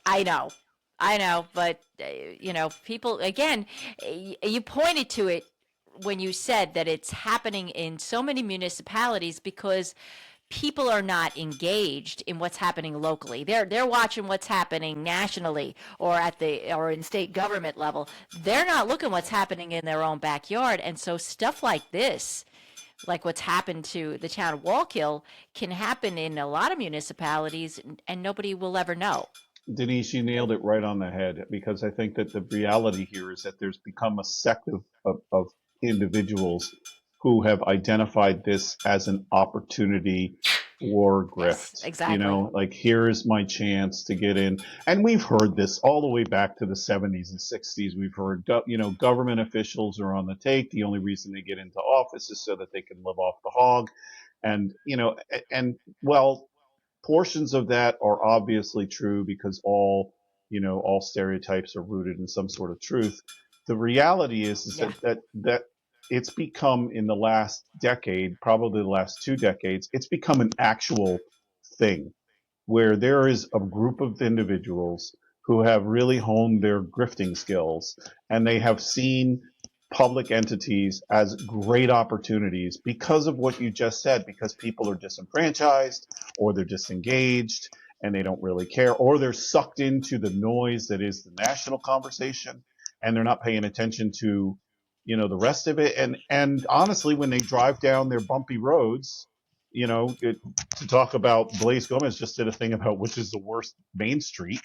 I know, but people, again, you pointed to it when you said that it's happening in so many municipalities because people are not engaged in what's happening locally. They're watching what's happening nationally or or in state government level. They're not looking what's happening in their own backyard. And so stuff like this, like what's happened to the town of Wallkill, can happen in a lot of municipalities and nobody will ever know. Denise, you nailed it right on the head, because I think that the reality here is that there's become a sect of individuals who have identified this as an opportunity for grift. Yes, exactly. Like, here's my chance to get in. And we've heard this all the way back to the 70s and 60s. We've heard, government officials are on the take. The only reason they get into office is so that they can live off the hog. And, well, portions of that are obviously true because all stereotypes are rooted in some sort of truth. The reality is that it's become, in the last decade, probably the last 2 decades, it's become an actual thing where there is a group of individuals who have really honed their grifting skills, and they have seen public entities as great opportunities because of what you just said, because people are disenfranchised or they're disengaged and they don't really care, or they're sucked into the noise that is the national conversation and they're not paying attention to the rest of it. And honestly, when they drive down their bumpy roads, to talk about, Blaise Gomez just did a thing about which is the worst main street.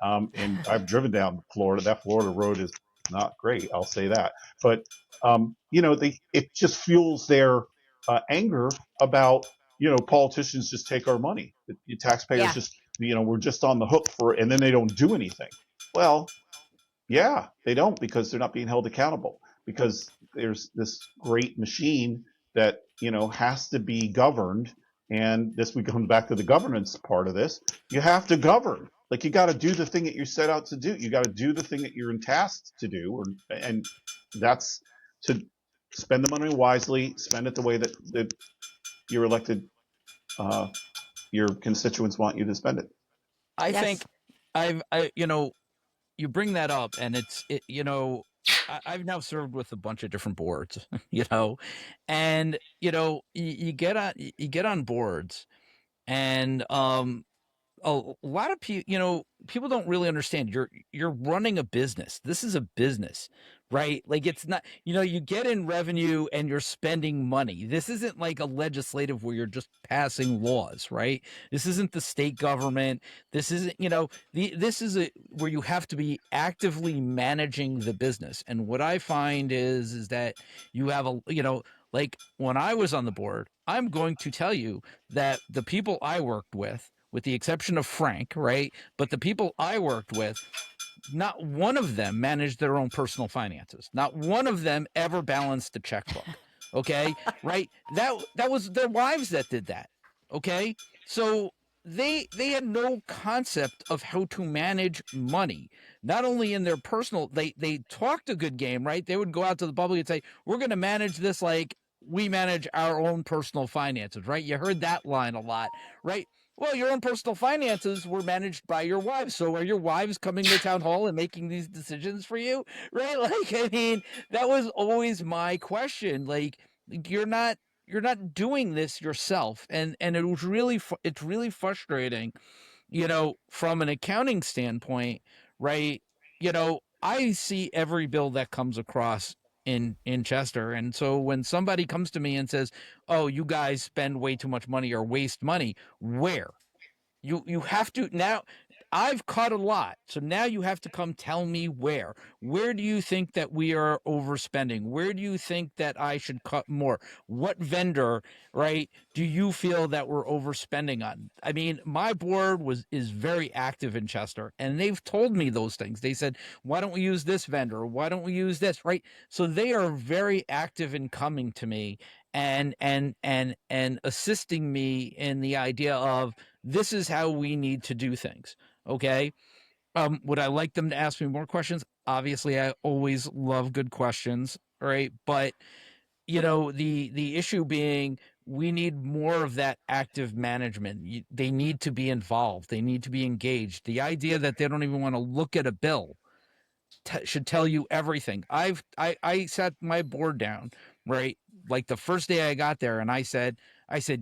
And I've driven down Florida. That Florida road is not great, I'll say that. But, it just fuels their anger about, politicians just take our money. The taxpayers just, we're just on the hook for it, and then they don't do anything. Well, yeah, they don't, because they're not being held accountable. Because there's this great machine that, has to be governed. And we come back to the governance part of this. You have to govern. Like, you got to do the thing that you're set out to do. You got to do the thing that you're tasked to do. And that's to spend the money wisely, spend it the way that your elected, your constituents want you to spend it. I think you bring that up, and I've now served with a bunch of different boards, and you get on boards, and a lot of people, people don't really understand. You're running a business. This is a business, right? Like, it's not, you get in revenue and you're spending money. This isn't like a legislative where you're just passing laws, right? This isn't the state government. This isn't, this is where you have to be actively managing the business. And what I find is that you have like when I was on the board, I'm going to tell you that the people I worked with the exception of Frank, right? But the people I worked with, not one of them managed their own personal finances. Not one of them ever balanced a checkbook. Okay, right? That was their wives that did that. Okay, so they had no concept of how to manage money. Not only in their personal, they talked a good game, right? They would go out to the public and say, "We're going to manage this like we manage our own personal finances," right? You heard that line a lot, right? Well, your own personal finances were managed by your wives. So are your wives coming to town hall and making these decisions for you? Right? Like, I mean, that was always my question. Like, you're not doing this yourself. And it's really frustrating, from an accounting standpoint, right? I see every bill that comes across in Chester. And so when somebody comes to me and says, "Oh, you guys spend way too much money or waste money," where? You have to now. I've caught a lot, so now you have to come tell me where. Where do you think that we are overspending? Where do you think that I should cut more? What vendor, right, do you feel that we're overspending on? I mean, my board is very active in Chester, and they've told me those things. They said, "Why don't we use this vendor? Why don't we use this?" Right? So they are very active in coming to me and assisting me in the idea of, this is how we need to do things. Okay. Would I like them to ask me more questions? Obviously, I always love good questions. Right. But the issue being, we need more of that active management. They need to be involved. They need to be engaged. The idea that they don't even want to look at a bill should tell you everything. I sat my board down, right? Like the first day I got there, and I said,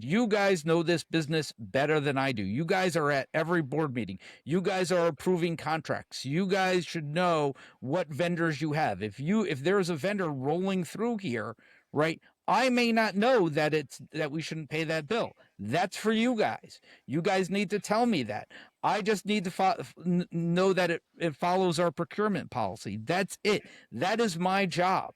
"You guys know this business better than I do. You guys are at every board meeting. You guys are approving contracts. You guys should know what vendors you have. If there's a vendor rolling through here, right? I may not know that we shouldn't pay that bill. That's for you guys. You guys need to tell me that. I just need to know that it follows our procurement policy. That's it. That is my job.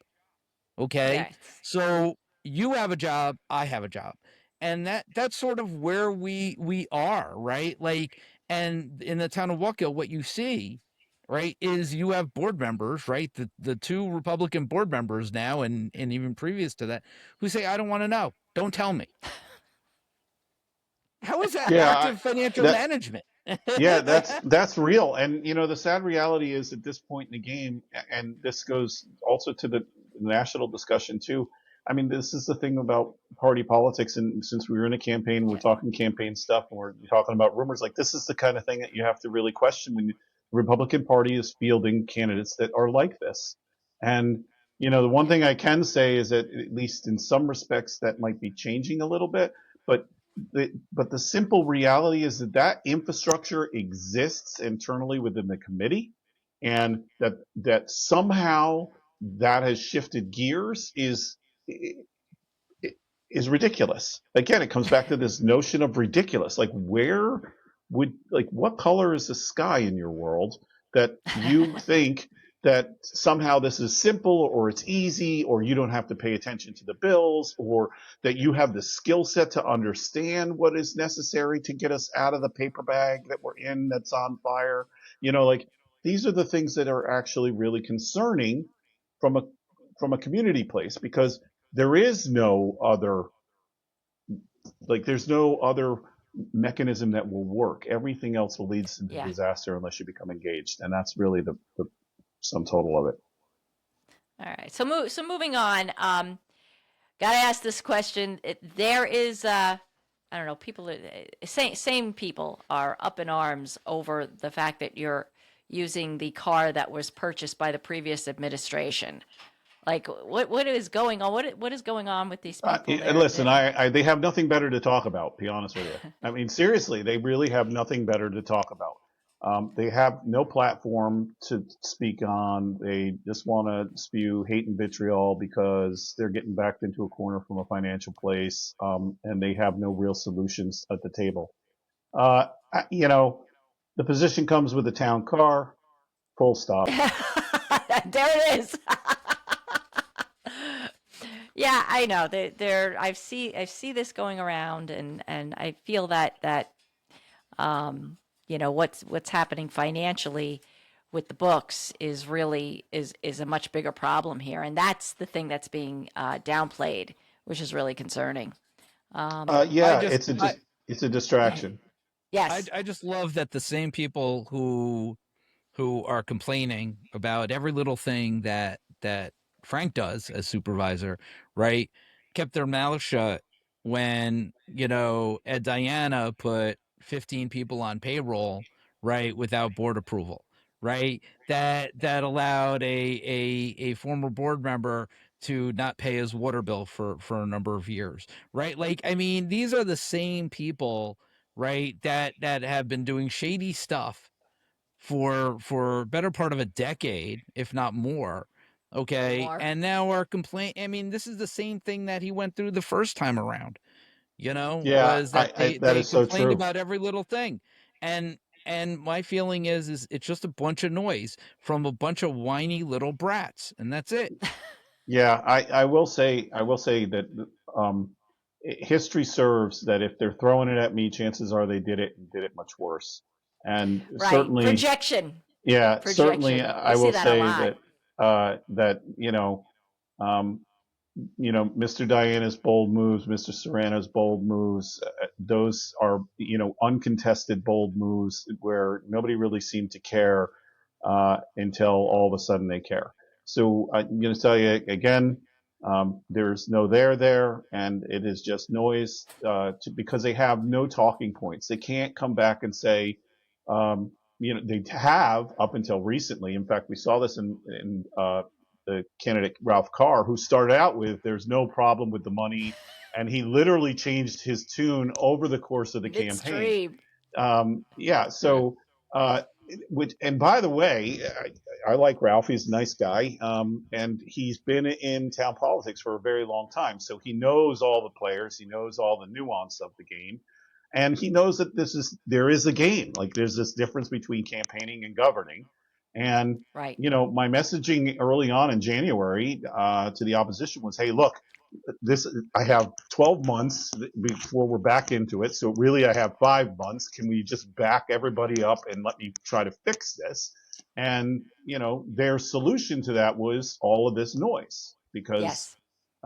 Okay. Yes. So you have a job, I have a job. And that's sort of where we are, right? Like, and in the town of Wallkill, what you see, right, is you have board members, right? The two Republican board members now, and even previous to that, who say, "I don't want to know. Don't tell me." How is that Yeah, active financial that management? yeah, that's real. And the sad reality is, at this point in the game, and this goes also to the national discussion too. I mean, this is the thing about party politics, and since we were in a campaign, we're Yeah. talking campaign stuff, and we're talking about rumors. Like, this is the kind of thing that you have to really question when the Republican Party is fielding candidates that are like this. And the one Yeah. thing I can say is that, at least in some respects, that might be changing a little bit, but the simple reality is that infrastructure exists internally within the committee, and that somehow that has shifted gears is ridiculous. Again, it comes back to this notion of ridiculous. Like, what color is the sky in your world that you think that somehow this is simple, or it's easy, or you don't have to pay attention to the bills, or that you have the skill set to understand what is necessary to get us out of the paper bag that we're in that's on fire. Like, these are the things that are actually really concerning from a community place, because there is no other, there's no other mechanism that will work. Everything else will lead into Yeah. disaster unless you become engaged, and that's really the sum total of it. All right. So moving on. Got to ask this question. There is, I don't know, people, same people are up in arms over the fact that using the car that was purchased by the previous administration. Like, what is going on? What is going on with these people? And listen, they have nothing better to talk about. Be honest with you. I mean, seriously, they really have nothing better to talk about. They have no platform to speak on. They just want to spew hate and vitriol because they're getting backed into a corner from a financial place, and they have no real solutions at the table. You know, the position comes with a town car. Full stop. There it is. Yeah, I know. I see this going around, and I feel that you know, what's happening financially with the books is really is a much bigger problem here, and that's the thing that's being downplayed, which is really concerning. Yeah, it's a distraction. Yes. I just love that the same people who are complaining about every little thing that Frank does as supervisor, right, kept their mouth shut when, you know, Ed Diana put 15 people on payroll, right, without board approval, right? That allowed a former board member to not pay his water bill for a number of years, right? Like, I mean, these are the same people, right, that have been doing shady stuff for better part of a decade, if not more. Okay. More. And now our complaint, I mean, this is the same thing that he went through the first time around, you know, Yeah, was that that they is so complained true. about every little thing. And my feeling is it's just a bunch of noise from a bunch of whiny little brats, and that's it. Yeah, I will say that history serves that if they're throwing it at me, chances are they did it much worse. And Right. certainly, Projection. certainly, I We see will that a say lot. that Mr. Diana's bold moves, Mr. Serrano's bold moves, those are uncontested bold moves where nobody really seemed to care until all of a sudden they care. So I'm going to tell you again, there's no there, and it is just noise because they have no talking points. They can't come back and say, they have up until recently. In fact, we saw this in the candidate Ralph Carr, who started out with "There's no problem with the money," and he literally changed his tune over the course of the campaign. Yeah, so. And by the way, I like Ralph. He's a nice guy, and he's been in town politics for a very long time. So he knows all the players. He knows all the nuance of the game, and he knows that there is a game. Like there's this difference between campaigning and governing. And Right. my messaging early on in January to the opposition was, "Hey, look, I have 12 months before we're back into it. So really I have 5 months. Can we just back everybody up and let me try to fix this?" And, their solution to that was all of this noise because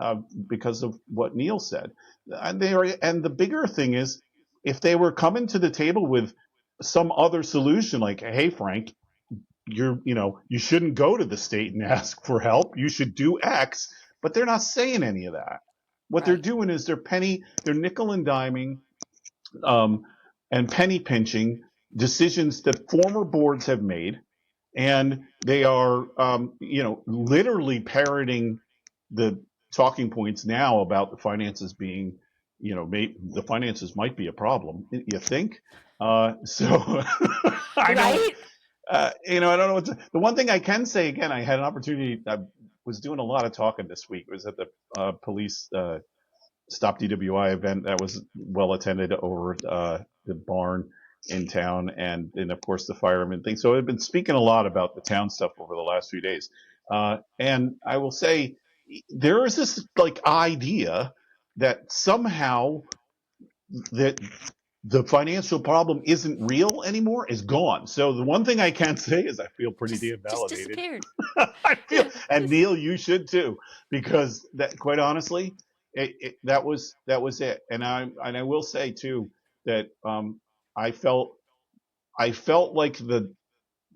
of what Neil said. And the bigger thing is if they were coming to the table with some other solution, like, "Hey, Frank, you shouldn't go to the state and ask for help. You should do X." But they're not saying any of that. What they're doing is they're nickel and diming, and penny pinching decisions that former boards have made, and they are, literally parroting the talking points now about the finances being, the finances might be a problem. You think? So I don't. I don't know the one thing I can say again. I had an opportunity. I was doing a lot of talking this week. It was at the police Stop DWI event that was well attended over the barn in town, and of course the fireman thing. So I've been speaking a lot about the town stuff over the last few days, and I will say there is this idea that somehow that the financial problem isn't real anymore is gone. So the one thing I can say is I feel pretty damn validated. Just disappeared. I feel, and Neil, you should too, because that, quite honestly, that was it. And I will say too that I felt like the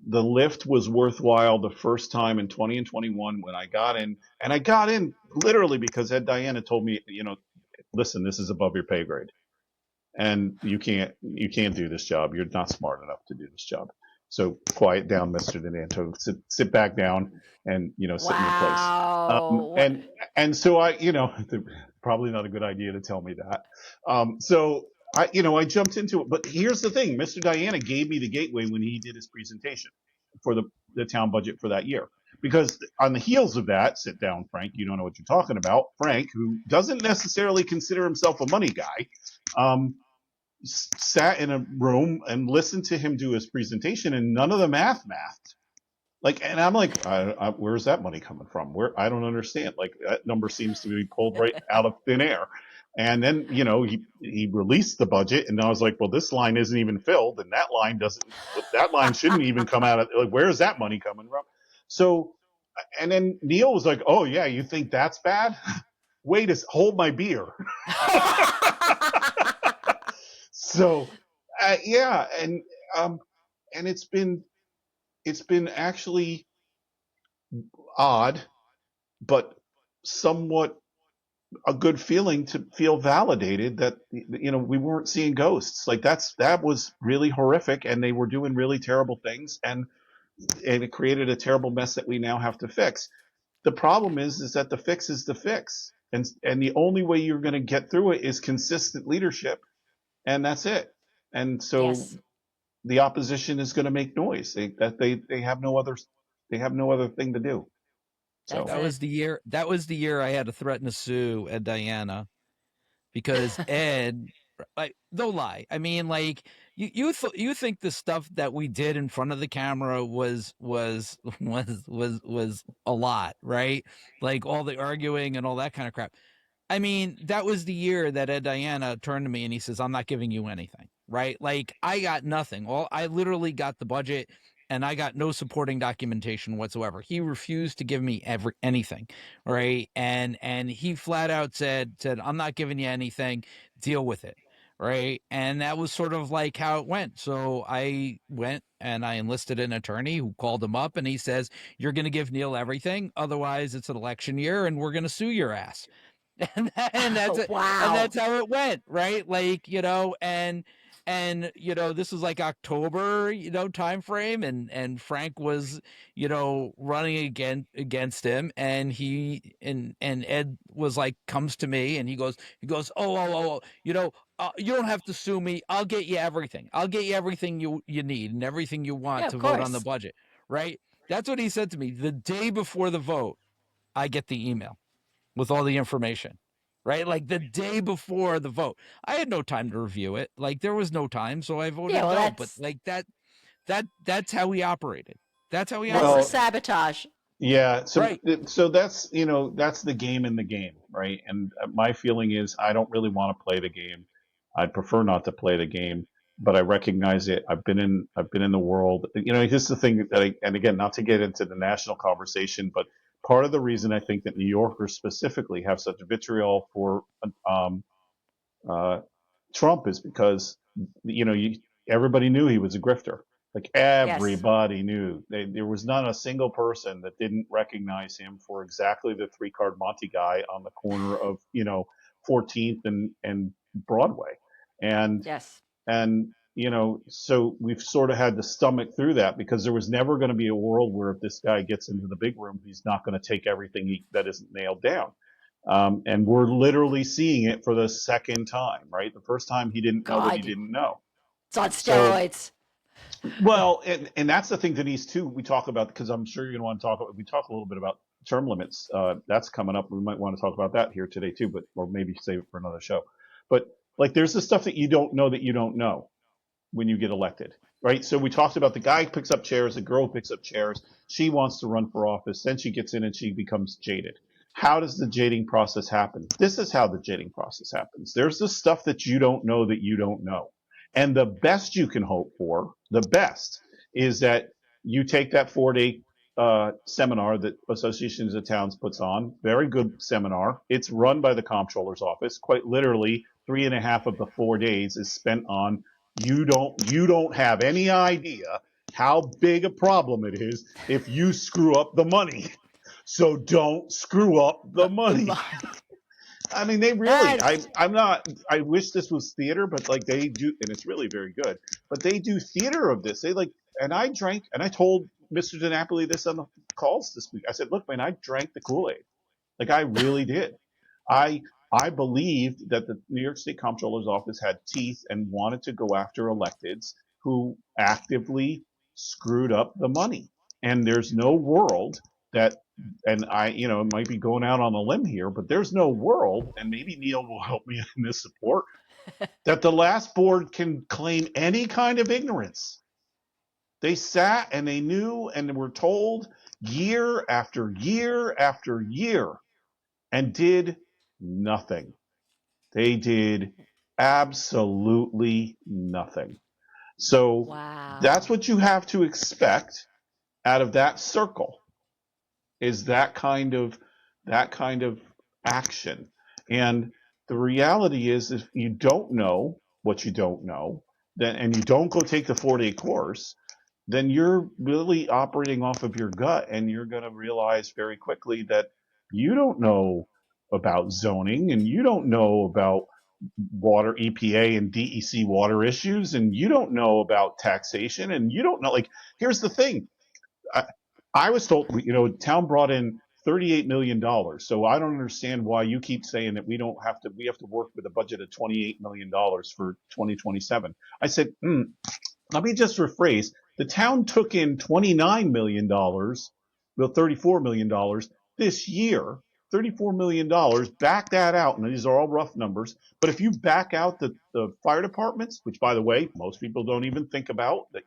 lift was worthwhile the first time in 20 and 21 when I got in, and I got in literally because Ed Diana told me, listen, this is above your pay grade. And you can't do this job. You're not smart enough to do this job. So quiet down, Mr. DenDanto. Sit back down and, sit in your place. Wow. And so I, probably not a good idea to tell me that. So I jumped into it. But here's the thing. Mr. Diana gave me the gateway when he did his presentation for the town budget for that year. Because on the heels of that, sit down, Frank, you don't know what you're talking about. Frank, who doesn't necessarily consider himself a money guy, sat in a room and listened to him do his presentation, and none of the mathed. And I'm like, where's that money coming from? I don't understand. Like, that number seems to be pulled right out of thin air. And then, he released the budget, and I was like, well, this line isn't even filled, and that line shouldn't even come out of, like, where is that money coming from? So, and then Neil was like, oh yeah, you think that's bad? Wait, hold my beer. So, yeah, and it's been actually odd, but somewhat a good feeling to feel validated that we weren't seeing ghosts. Like that was really horrific, and they were doing really terrible things, and it created a terrible mess that we now have to fix. The problem is that the fix is the fix, and the only way you're going to get through it is consistent leadership. And that's it. And so Yes. the opposition is going to make noise. They have no other thing to do. So that was the year I had to threaten to sue Ed Diana, because Ed, like, no lie. I mean, like, you think the stuff that we did in front of the camera was a lot, right? Like all the arguing and all that kind of crap. I mean, that was the year that Ed Diana turned to me and he says, I'm not giving you anything, right? Like, I got nothing. Well, I literally got the budget and I got no supporting documentation whatsoever. He refused to give me anything, right? And he flat out said, I'm not giving you anything, deal with it, right? And that was sort of like how it went. So I went and I enlisted an attorney who called him up, and he says, you're going to give Neil everything, otherwise it's an election year and we're going to sue your ass. And that's it. Wow. And that's how it went, right? Like, and this was like October, time frame, and Frank was, running against him, and and Ed was like, comes to me and he goes, oh, you don't have to sue me. I'll get you everything. I'll get you everything you need and everything you want to vote on the budget, right? That's what he said to me the day before the vote. I get the email with all the information, right? Like the day before the vote. I had no time to review it. Like, there was no time, so I voted no. But like that's how we operated. That's how we operated. That's the sabotage. Yeah. So, right. So that's the game in the game, right? And my feeling is I don't really want to play the game. I'd prefer not to play the game, but I recognize it. I've been in the world. Here's the thing that and again, not to get into the national conversation, but part of the reason I think that New Yorkers specifically have such vitriol for Trump is because everybody knew he was a grifter. Like, everybody knew. There was not a single person that didn't recognize him for exactly the 3-card Monte guy on the corner of 14th and Broadway. And yes. And so we've sort of had to stomach through that, because there was never going to be a world where if this guy gets into the big room, he's not going to take everything that isn't nailed down. And we're literally seeing it for the second time, right? The first time he didn't know what he didn't know. It's on steroids. Well, and that's the thing, Denise, too, we talk about, because I'm sure you're going to want to talk a little bit about term limits. That's coming up. We might want to talk about that here today too, or maybe save it for another show. But like, there's the stuff that you don't know when you get elected, right? So we talked about the guy picks up chairs, the girl picks up chairs. She wants to run for office. Then she gets in and she becomes jaded. How does the jading process happen? This is how the jading process happens. There's the stuff that you don't know that you don't know. And the best you can hope for, the best, is that you take that 4-day seminar that Associations of Towns puts on. Very good seminar. It's run by the Comptroller's office. Quite literally, 3.5 of the 4 days is spent on you don't have any idea how big a problem it is if you screw up the money. So don't screw up the money. I mean, they really, I wish this was theater, but like, they do, and it's really very good, but they do theater of this. They like, and I drank, and I told Mr. DiNapoli this on the calls this week. I said, look, man, I drank the Kool-Aid. Like I really did. I I believed that the New York State Comptroller's office had teeth and wanted to go after electeds who actively screwed up the money. And there's no world that, and it might be going out on a limb here, but there's no world, and maybe Neil will help me in this support, that the last board can claim any kind of ignorance. They sat and they knew and were told year after year after year and did nothing. They did absolutely nothing. So Wow. that's what you have to expect out of that circle, is that kind of action. And the reality is, if you don't know what you don't know, then and you don't go take the 4-day course, then you're really operating off of your gut, and you're going to realize very quickly that you don't know about zoning, and you don't know about water EPA and DEC water issues, and you don't know about taxation, and you don't know. Like, here's the thing. I was told, town brought in $38 million. So I don't understand why you keep saying that we have to work with a budget of $28 million for 2027. I said, let me just rephrase. The town took in $29 million, well, $34 million this year. $34 million, back that out, and these are all rough numbers, but if you back out the fire departments, which, by the way, most people don't even think about, that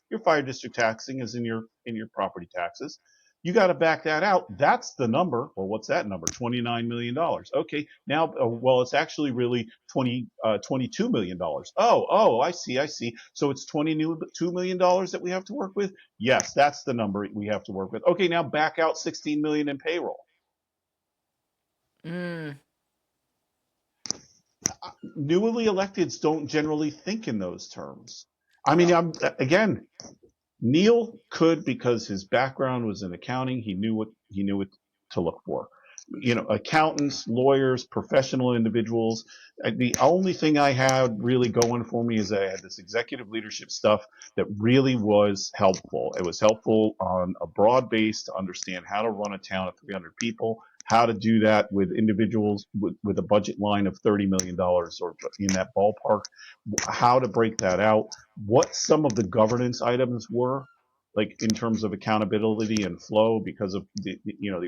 your fire district taxing is in your property taxes, you got to back that out. That's the number. Well, what's that number? $29 million. Okay, now, well, it's actually really $22 million. Oh, I see. So it's $22 million that we have to work with? Yes, that's the number we have to work with. Okay, now back out $16 million in payroll. Newly electeds don't generally think in those terms. I mean, again, Neil could, because his background was in accounting. He knew what to look for. Accountants, lawyers, professional individuals. The only thing I had really going for me is I had this executive leadership stuff that really was helpful. It was helpful on a broad base to understand how to run a town of 300 people, how to do that with individuals with a budget line of $30 million or in that ballpark, how to break that out, what some of the governance items were, like in terms of accountability and flow, because of the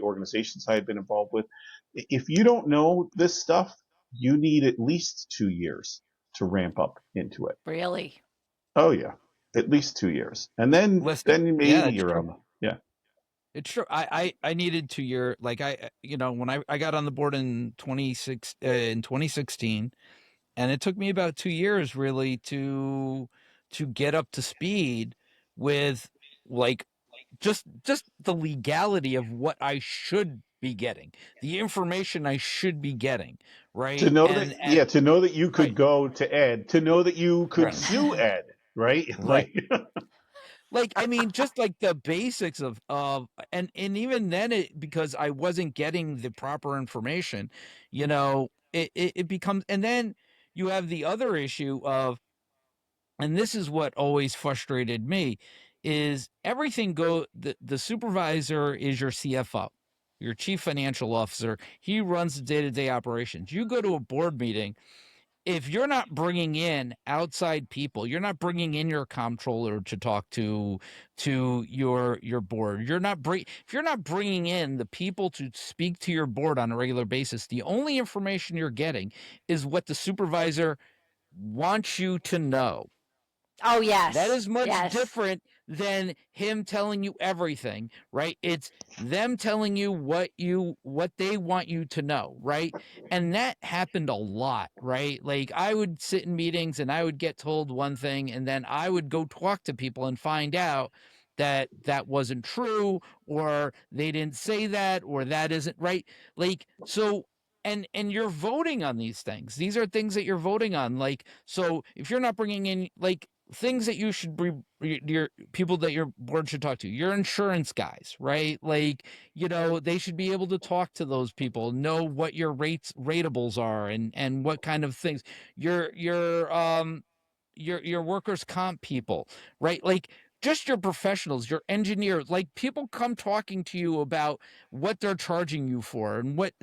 organizations I had been involved with. If you don't know this stuff, you need at least 2 years to ramp up into it. Really? Oh yeah, at least 2 years, and then maybe you're on. Yeah. It's true. I needed 2 year, like when I got on the board in 2016, and it took me about 2 years really to get up to speed with like just the legality of what I should be getting, the information I should be getting, right? To know that you could right. go to Ed, to know that you could Right. sue Ed, right? Right. Like, I mean, just like the basics of and even then, because I wasn't getting the proper information, it becomes, and then you have the other issue of, and this is what always frustrated me, is everything the supervisor is your CFO, your chief financial officer. He runs the day-to-day operations. You go to a board meeting, if you're not bringing in outside people, you're not bringing in your comptroller to talk to your board. If you're not bringing in the people to speak to your board on a regular basis, the only information you're getting is what the supervisor wants you to know. Oh, yes. That is much yes. different than him telling you everything, right? It's them telling you what they want you to know, right? And that happened a lot, right? Like, I would sit in meetings and I would get told one thing, and then I would go talk to people and find out that wasn't true, or they didn't say that, or that isn't right. Like, so, and you're voting on these things. These are things that you're voting on. Like, so if you're not bringing in, like, things that you should be, your people that your board should talk to, your insurance guys, right? Like, they should be able to talk to those people, know what your ratables are, and what kind of things your workers' comp people, right? Like, just your professionals, your engineers, like people come talking to you about what they're charging you for and what,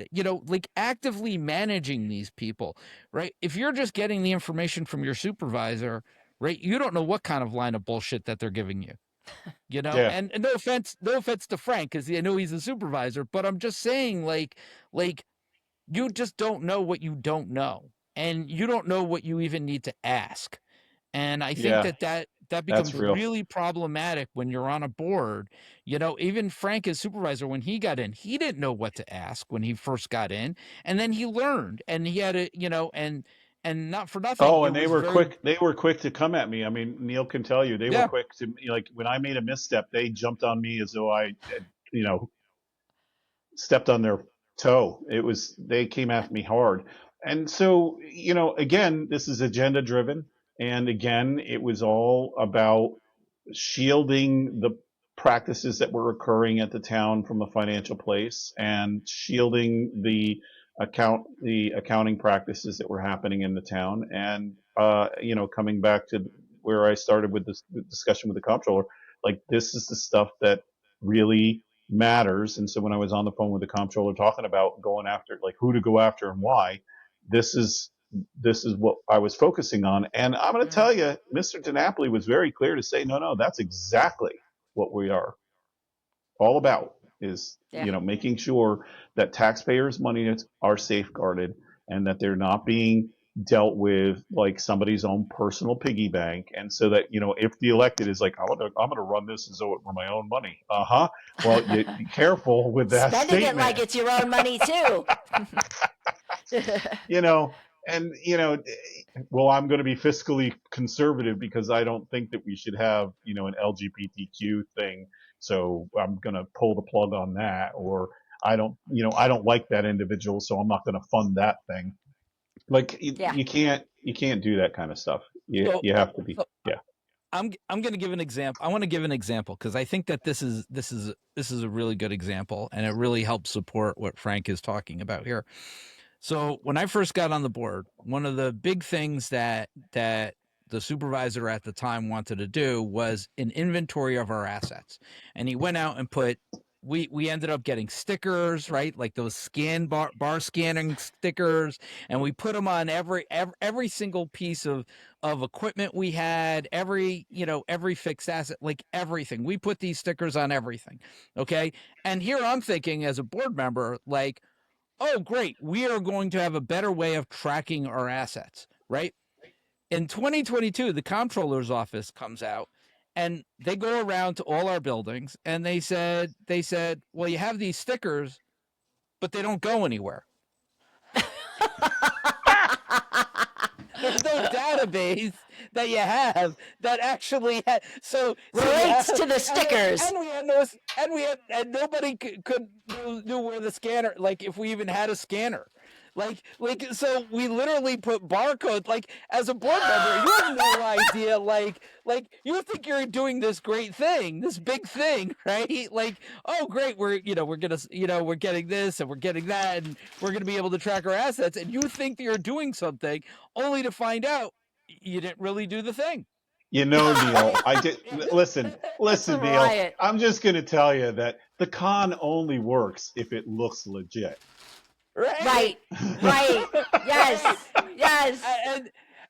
like actively managing these people, right? If you're just getting the information from your supervisor, right, you don't know what kind of line of bullshit that they're giving you. Yeah. And no offense to Frank, because I know he's a supervisor, but I'm just saying, like you just don't know what you don't know, and you don't know what you even need to ask. And I think Yeah. that That's becomes real. really problematic when you're on a board. Even Frank as supervisor, when he got in, he didn't know what to ask when he first got in, and then he learned, and he had to, and not for nothing, Oh, it and they was were very, quick. They were quick to come at me. I mean, Neil can tell you, they were yeah. quick to, like, when I made a misstep, they jumped on me as though I, you know, stepped on their toe. They came after me hard. And so, again, this is agenda driven. And again, it was all about shielding the practices that were occurring at the town from a financial place, and shielding the accounting practices that were happening in the town. And coming back to where I started with this discussion with the comptroller, like, this is the stuff that really matters. And so when I was on the phone with the comptroller talking about going after, like, who to go after and why, this is what I was focusing on. And I'm going to tell you, Mr. DiNapoli was very clear to say, no, that's exactly what we are all about, is, making sure that taxpayers' money are safeguarded, and that they're not being dealt with like somebody's own personal piggy bank. And so that, if the elected is like, I'm going to run this as though it were my own money. Well, you be careful with that Spending statement. it like it's your own money too. And well, I'm going to be fiscally conservative because I don't think that we should have, an LGBTQ thing. So I'm going to pull the plug on that. Or I don't like that individual, so I'm not going to fund that thing. Like, you can't do that kind of stuff. You have to be. Yeah. I'm going to give an example. I want to give an example because I think that this is a really good example, and it really helps support what Frank is talking about here. So when I first got on the board, one of the big things that the supervisor at the time wanted to do was an inventory of our assets. And he went out and we ended up getting stickers, right? Like those bar scanning stickers. And we put them on every single piece of equipment we had, every fixed asset, like everything. We put these stickers on everything. Okay. And here I'm thinking as a board member, like, oh, great, we are going to have a better way of tracking our assets, right? In 2022, the Comptroller's office comes out and they go around to all our buildings and they said, well, you have these stickers, but they don't go anywhere. There's no database that you have that actually relates to the stickers. And nobody could knew where the scanner, like if we even had a scanner. Like so we literally put barcode, like as a board member, you have no idea, like you think you're doing this great thing, this big thing, right? Like, oh great, we're getting this and we're getting that and we're gonna be able to track our assets, and you think that you're doing something only to find out you didn't really do the thing. Neil, I did listen, Neil. I'm just going to tell you that the con only works if it looks legit. Right. Yes.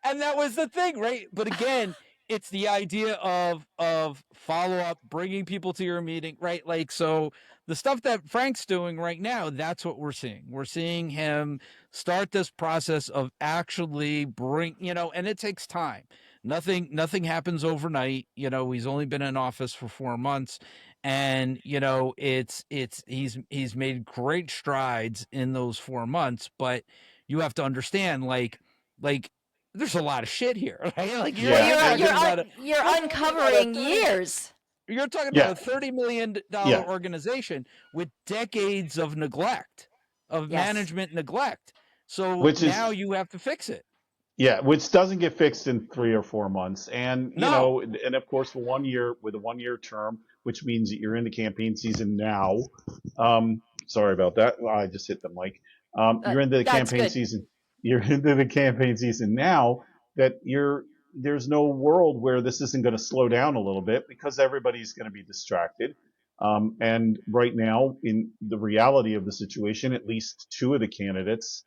And that was the thing, right? But again, it's the idea of follow up, bringing people to your meeting, right? Like, so the stuff that Frank's doing right now, that's what we're seeing. We're seeing him start this process of actually and it takes time. Nothing happens overnight. He's only been in office for 4 months, and he's made great strides in those 4 months, but you have to understand, like there's a lot of shit here, right? Like you're uncovering years. You're talking about a $30 million organization with decades of neglect, of management neglect. So now you have to fix it. Yeah, which doesn't get fixed in 3 or 4 months. And, and of course, with a 1-year term, which means that you're in the campaign season now. Sorry about that. I just hit the mic. You're into the campaign season. You're into the campaign season now, that you're there's no world where this isn't going to slow down a little bit because everybody's going to be distracted. And right now, in the reality of the situation, at least two of the candidates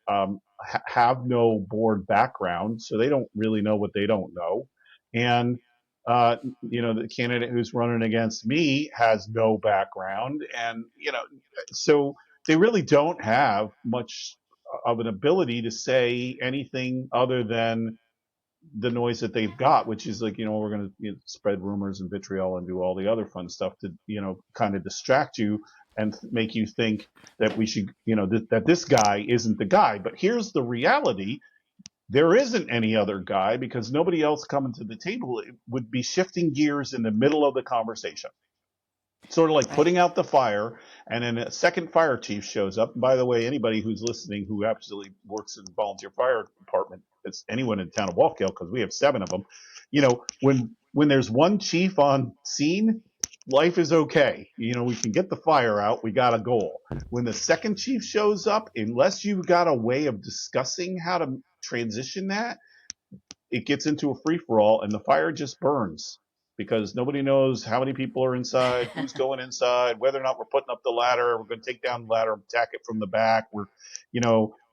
have no board background, so they don't really know what they don't know. And the candidate who's running against me has no background, and so they really don't have much of an ability to say anything other than the noise that they've got, which is like, we're going to spread rumors and vitriol and do all the other fun stuff to, kind of distract you and make you think that we should, that this guy isn't the guy. But here's the reality. There isn't any other guy because nobody else coming to the table. It would be shifting gears in the middle of the conversation. Sort of like putting out the fire, and then a second fire chief shows up. And by the way, anybody who's listening who absolutely works in volunteer fire department, it's anyone in the town of Wallkill, because we have 7 of them. When there's one chief on scene, life is okay. We can get the fire out. We got a goal. When the second chief shows up, unless you've got a way of discussing how to transition that, it gets into a free-for-all, and the fire just burns. Because nobody knows how many people are inside, who's going inside, whether or not we're putting up the ladder, we're going to take down the ladder, attack it from the back. We're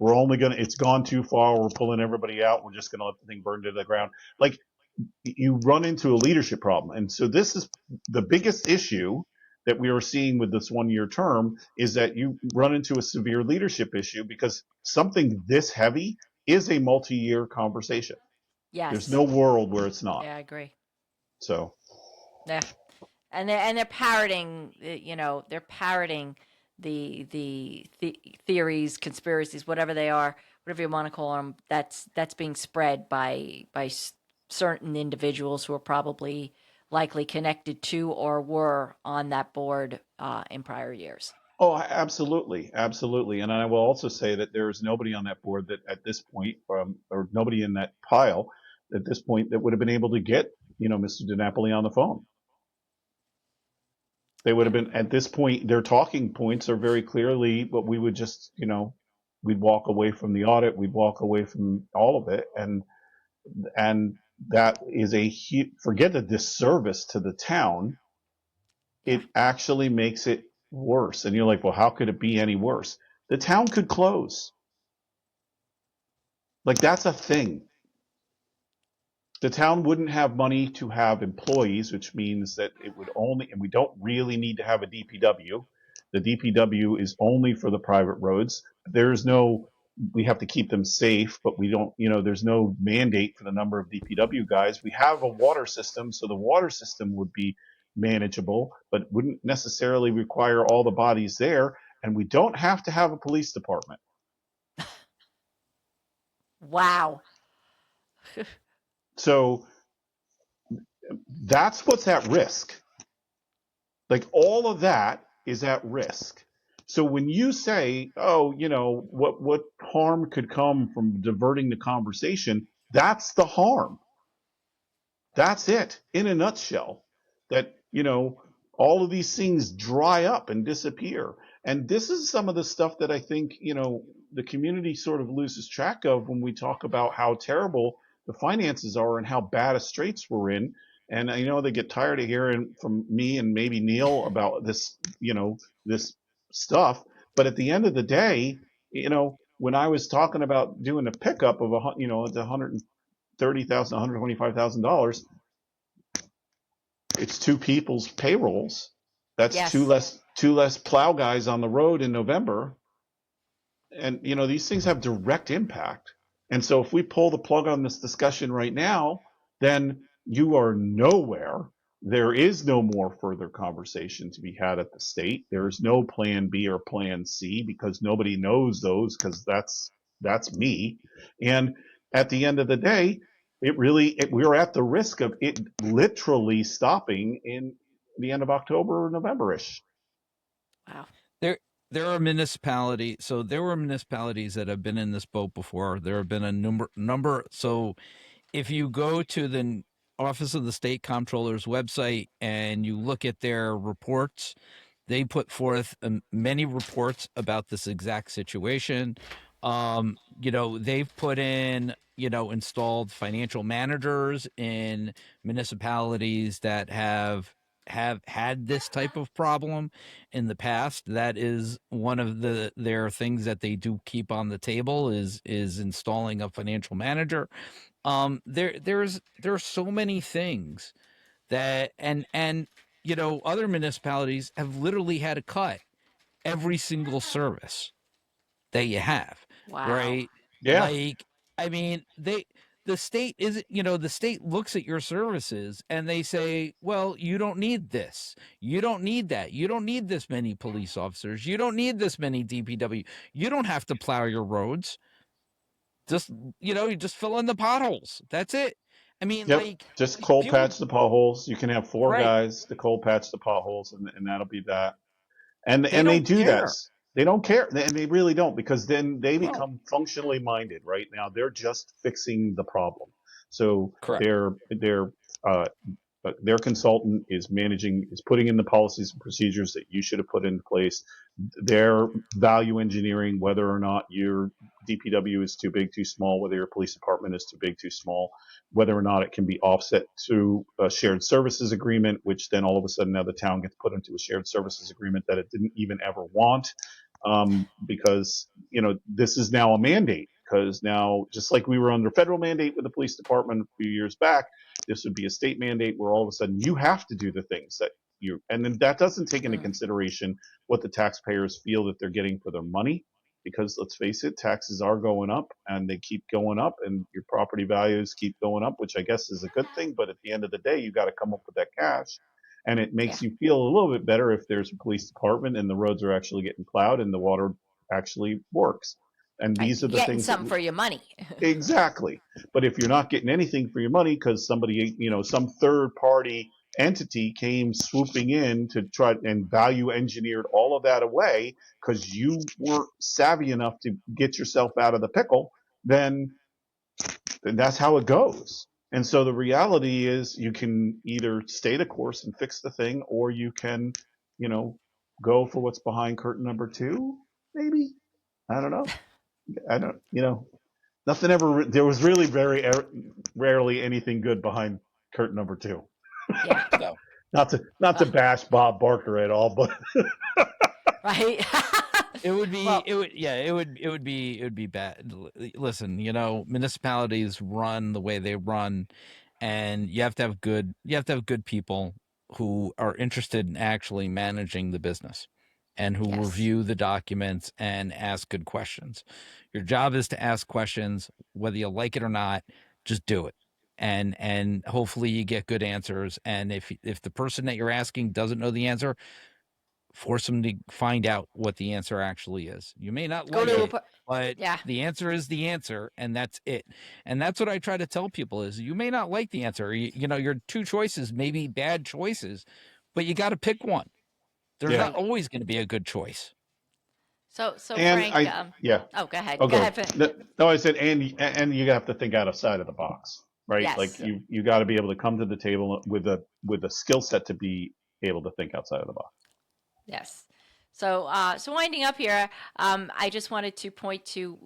only going to, it's gone too far. We're pulling everybody out. We're just going to let the thing burn to the ground. Like, you run into a leadership problem. And so this is the biggest issue that we are seeing with this 1-year term, is that you run into a severe leadership issue because something this heavy is a multi-year conversation. Yes. There's no world where it's not. Yeah, I agree. So, yeah, and they're parroting, they're parroting the theories, conspiracies, whatever they are, whatever you want to call them. That's being spread by certain individuals who are probably likely connected to or were on that board in prior years. Oh, absolutely, absolutely. And I will also say that there is nobody on that board that at this point, or nobody in that pile at this point that would have been able to get Mr. DiNapoli on the phone. They would have been, at this point, their talking points are very clearly what we would just, we'd walk away from the audit, we'd walk away from all of it. And that is forget the disservice to the town. It actually makes it worse. And you're like, well, how could it be any worse? The town could close. Like, that's a thing. The town wouldn't have money to have employees, which means that it would only, and we don't really need to have a DPW. The DPW is only for the private roads. We have to keep them safe, but we don't, there's no mandate for the number of DPW guys. We have a water system, so the water system would be manageable, but wouldn't necessarily require all the bodies there. And we don't have to have a police department. Wow. So that's what's at risk. Like, all of that is at risk. So when you say, oh, what harm could come from diverting the conversation, that's the harm. That's it in a nutshell. That, all of these things dry up and disappear. And this is some of the stuff that I think, the community sort of loses track of when we talk about how terrible the finances are and how bad a straits we're in. And I know they get tired of hearing from me and maybe Neil about this, this stuff. But at the end of the day, when I was talking about doing a pickup of $130,000, $125,000, it's 2 people's payrolls. That's Yes. two less plow guys on the road in November. And, these things have direct impact. And so if we pull the plug on this discussion right now, then you are nowhere. There is no more further conversation to be had at the state. There is no plan B or plan C because nobody knows those, because that's me. And at the end of the day, we're at the risk of it literally stopping in the end of October or November-ish. Wow. There are municipalities. So there were municipalities that have been in this boat before. There have been a number. So if you go to the Office of the State Comptroller's website and you look at their reports, they put forth many reports about this exact situation. They've put in, installed financial managers in municipalities that have had this type of problem in the past. That is one of their things that they do keep on the table is installing a financial manager. There are so many things that other municipalities have literally had to cut every single service that you have, Wow. right? Yeah. Like, I mean, the state isn't, the state looks at your services and they say, well, you don't need this. You don't need that. You don't need this many police officers. You don't need this many DPW. You don't have to plow your roads. Just, you just fill in the potholes. That's it. I mean, Yep. like, Just coal people, patch the potholes. You can have 4 right. guys to coal patch the potholes, and that'll be that. And They they don't do that. care. They don't care, and they really don't, because then they No. become functionally minded. Right now, they're just fixing the problem. So Correct. uh, their consultant is putting in the policies and procedures that you should have put into place. They're value engineering whether or not your DPW is too big, too small, whether your police department is too big, too small, whether or not it can be offset to a shared services agreement, which then all of a sudden now the town gets put into a shared services agreement that it didn't even ever want, because this is now a mandate. Because now, just like we were under federal mandate with the police department a few years back, this would be a state mandate where all of a sudden you have to do the things that and then that doesn't take into consideration what the taxpayers feel that they're getting for their money. Because let's face it, taxes are going up and they keep going up, and your property values keep going up, which I guess is a good thing. But at the end of the day, you got to come up with that cash. And it makes you feel a little bit better if there's a police department and the roads are actually getting plowed and the water actually works. And Right. these are the Getting things something for your money. exactly. But if you're not getting anything for your money because somebody, some third party entity came swooping in to try and value engineered all of that away because you weren't savvy enough to get yourself out of the pickle, then that's how it goes. And so the reality is you can either stay the course and fix the thing, or you can, go for what's behind curtain number 2, maybe. I don't know. I don't, nothing ever. There was really very rarely anything good behind curtain number 2. Yeah. No. Not to bash Bob Barker at all, but Right. It would be, Well, it would be bad. Listen, municipalities run the way they run, and you have to have good people who are interested in actually managing the business and who yes. review the documents and ask good questions. Your job is to ask questions, whether you like it or not, just do it. And hopefully you get good answers. And if the person that you're asking doesn't know the answer, force them to find out what the answer actually is. You may not Go like to it, but yeah. the answer is the answer, and that's it. And that's what I try to tell people is you may not like the answer. Your 2 choices may be bad choices, but you got to pick one. There's yeah. not always going to be a good choice. So And Frank, yeah. oh, go ahead. Oh, Go go ahead. ahead. No, I said, and you have to think outside of the box, right? Yes. Like you got to be able to come to the table with a skill set to be able to think outside of the box. Yes. So winding up here, I just wanted to point to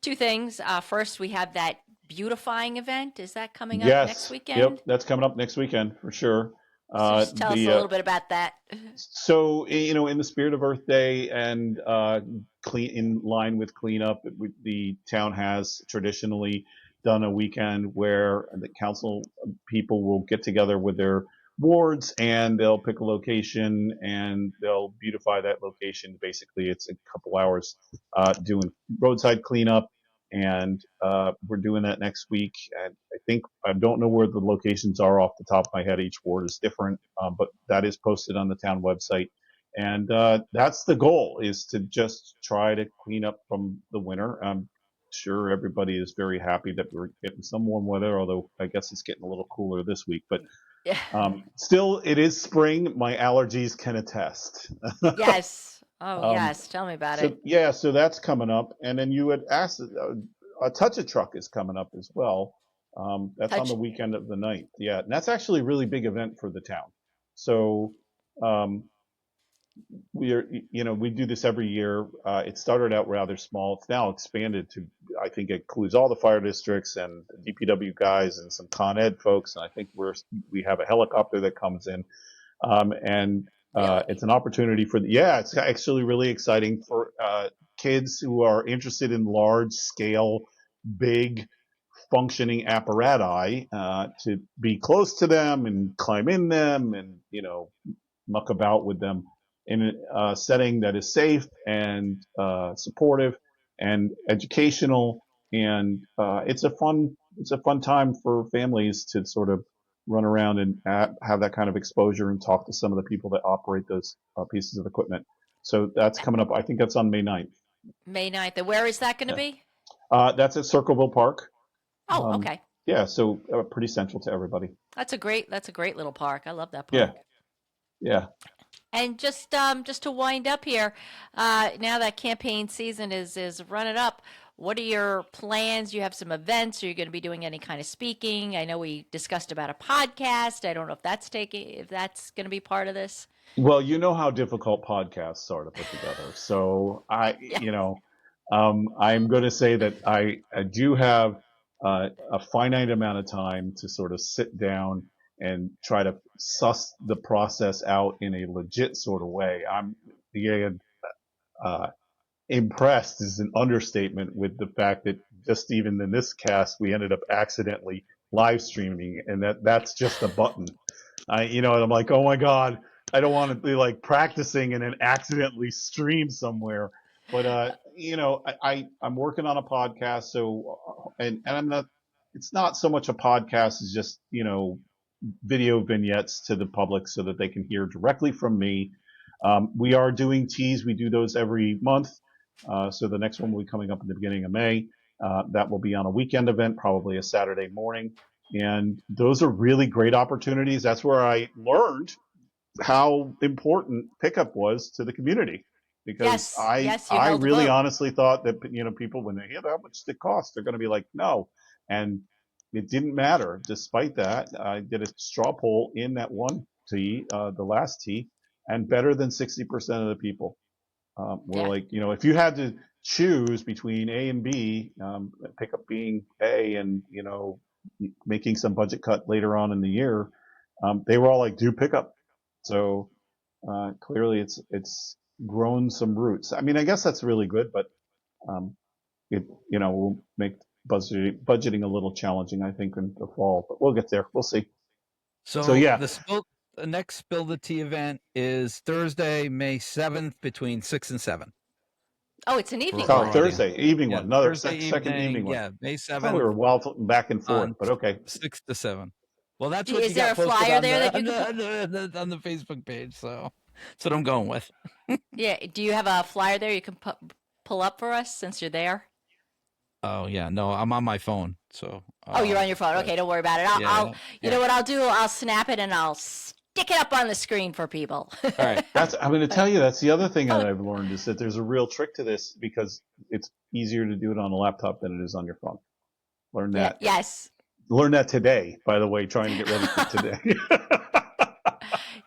2 things. First, we have that beautifying event. Is that coming up next weekend? Yep, that's coming up next weekend for sure. So just tell us a little bit about that. So, in the spirit of Earth Day and in line with cleanup, the town has traditionally done a weekend where the council people will get together with their wards and they'll pick a location and they'll beautify that location. Basically, it's a couple hours doing roadside cleanup, and we're doing that next week. And I don't know where the locations are off the top of my head. Each ward is different, but that is posted on the town website. And that's the goal, is to just try to clean up from the winter. I'm sure everybody is very happy that we're getting some warm weather, although I guess it's getting a little cooler this week. But still, it is spring. My allergies can attest. Yes. Oh, yes. Tell me about it. Yeah, so that's coming up. And then you had asked, a Touch a Truck is coming up as well. That's on the weekend of the 9th. Yeah, and that's actually a really big event for the town. So we do this every year. It started out rather small. It's now expanded to, I think it includes all the fire districts and the DPW guys and some Con Ed folks. And I think we have a helicopter that comes in. And Really? it's an opportunity it's actually really exciting for kids who are interested in large scale, big functioning apparati to be close to them and climb in them and, muck about with them in a setting that is safe and supportive and educational. And it's a fun time for families to sort of run around and have that kind of exposure and talk to some of the people that operate those pieces of equipment. So that's coming up. I think that's on May 9th. May 9th. And where is that going to Yeah. be? That's at Circleville Park. Oh, okay. Yeah, so pretty central to everybody. That's a great little park. I love that Yeah, park. yeah. And just to wind up here, now that campaign season is running up, what are your plans? You have some events. Are you going to be doing any kind of speaking? I know we discussed about a podcast. I don't know if that's going to be part of this. Well, you know how difficult podcasts are to put together. So Yeah. I'm going to say that I do have a finite amount of time to sort of sit down and try to suss the process out in a legit sort of way. Uh, Impressed is an understatement with the fact that just even in this cast, we ended up accidentally live streaming, and that's just a button. And I'm like, oh my God, I don't want to be like practicing and then accidentally stream somewhere. But I'm working on a podcast, so and I'm not. It's not so much a podcast as just video vignettes to the public so that they can hear directly from me. We are doing teas. We do those every month. So the next one will be coming up in the beginning of May. That will be on a weekend event, probably a Saturday morning. And those are really great opportunities. That's where I learned how important pickup was to the community. Because Yes, you I held a really vote. honestly thought that, people, when they hear how much it costs, they're going to be like, no. And it didn't matter. Despite that, I did a straw poll in that one tee, the last tee, and better than 60% of the people were Yeah. like, if you had to choose between A and B, pickup being A and, making some budget cut later on in the year, they were all like, do pickup. So clearly it's grown some roots. I mean, I guess that's really good, but it will make budgeting a little challenging, I think, in the fall. But we'll get there. We'll see. So yeah, the next Spill the Tea event is Thursday, May 7th between 6 and 7. Oh, it's an evening oh, one. Thursday evening Yeah, one, another Thursday second evening one. Yeah, May I 7th. thought we were back and forth, on but okay. 6 to 7. Well, that's what Is you there got a posted flyer on there the, that you can on the Facebook page. So that's what I'm going with. Yeah. Do you have a flyer there you can pull up for us since you're there? Oh yeah, no, I'm on my phone. So Oh, you're on your phone. Okay, don't worry about it. You know what I'll do? I'll snap it and I'll stick it up on the screen for people. All right. I'm going to tell you, that's the other thing that I've learned is that there's a real trick to this because it's easier to do it on a laptop than it is on your phone. Learn that. Yeah, yes. Learn that today, by the way, trying to get ready for today.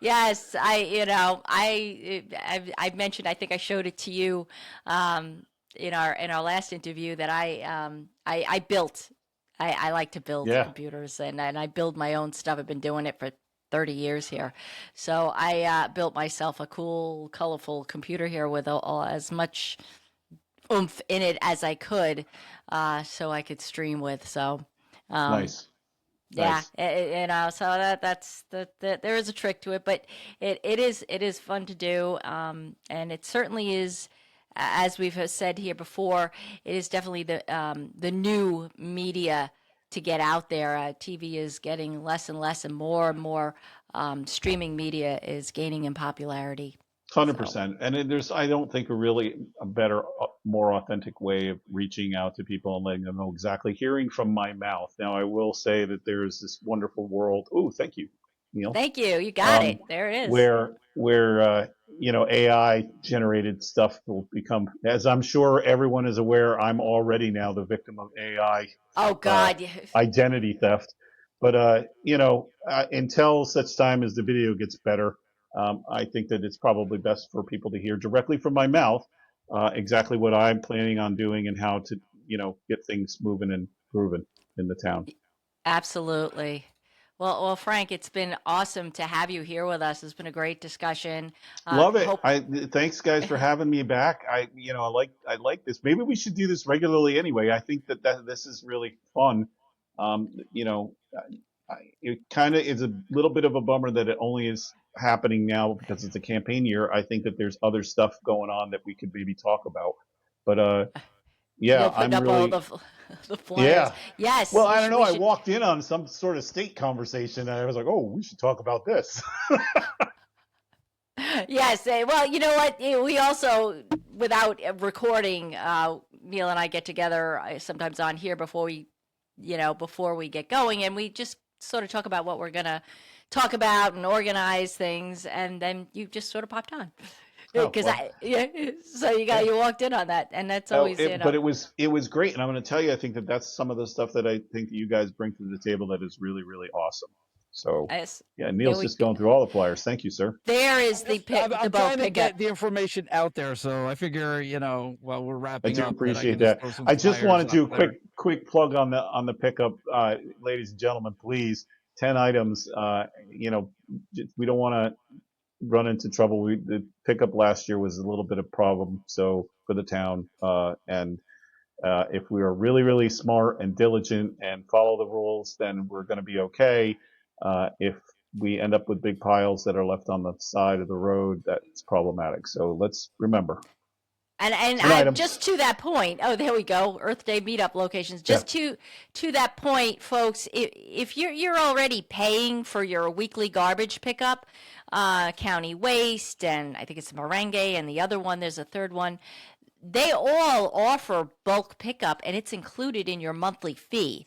Yes, I've mentioned, I think I showed it to you in our last interview that I built. I like to build computers and I build my own stuff. I've been doing it for 30 years here. So I built myself a cool, colorful computer here with as much oomph in it as I could so I could stream with. So nice. Yeah, Nice. so that's there is a trick to it, but it is fun to do, and it certainly is, as we've said here before, it is definitely the new media to get out there. TV is getting less and less, and more streaming media is gaining in popularity. 100%. And there's, I don't think, a better, more authentic way of reaching out to people and letting them know exactly, hearing from my mouth. Now, I will say that there's this wonderful world. Oh, thank you, Neil. Thank you. You got it. There it is. Where AI generated stuff will become, as I'm sure everyone is aware, I'm already now the victim of AI. Oh God. Identity theft. But until such time as the video gets better, I think that it's probably best for people to hear directly from my mouth exactly what I'm planning on doing and how to, get things moving and grooving in the town. Absolutely. Well, Frank, it's been awesome to have you here with us. It's been a great discussion. Love it. Hope Thanks guys for having me back. I like this. Maybe we should do this regularly anyway. I think that this is really fun. It kind of is a little bit of a bummer that it only is happening now because it's a campaign year. I think that there's other stuff going on that we could maybe talk about. But yeah, putting I'm up all really the flyers. yeah. Yes. Well, I don't know. I walked in on some sort of state conversation and I was like, oh, we should talk about this. Yes. Well, you know what? We also, without recording, Neil and I get together sometimes on here before we get going, and we just sort of talk about what we're going to talk about and organize things, and then you just sort of popped on. Because so you walked in on that, and that's always But it was great, and I'm going to tell you, I think that's some of the stuff that I think that you guys bring to the table that is really, really awesome. So yeah, Neil's just going through all the flyers. Thank you, sir. There is I'm trying to get the information out there, so I figure while we're wrapping up, I do appreciate that. I just want to do a quick plug on the pickup, ladies and gentlemen. Please, 10 items. We don't want to run into trouble. The pickup last year was a little bit of a problem, so for the town, and if we are really, really smart and diligent and follow the rules, then we're going to be okay. If we end up with big piles that are left on the side of the road, that's problematic. So let's remember. And just to that point, oh, there we go. Earth Day meetup locations. Just to that point, folks, if you're already paying for your weekly garbage pickup, county waste, and I think it's Merengue, and the other one, there's a third one. They all offer bulk pickup, and it's included in your monthly fee.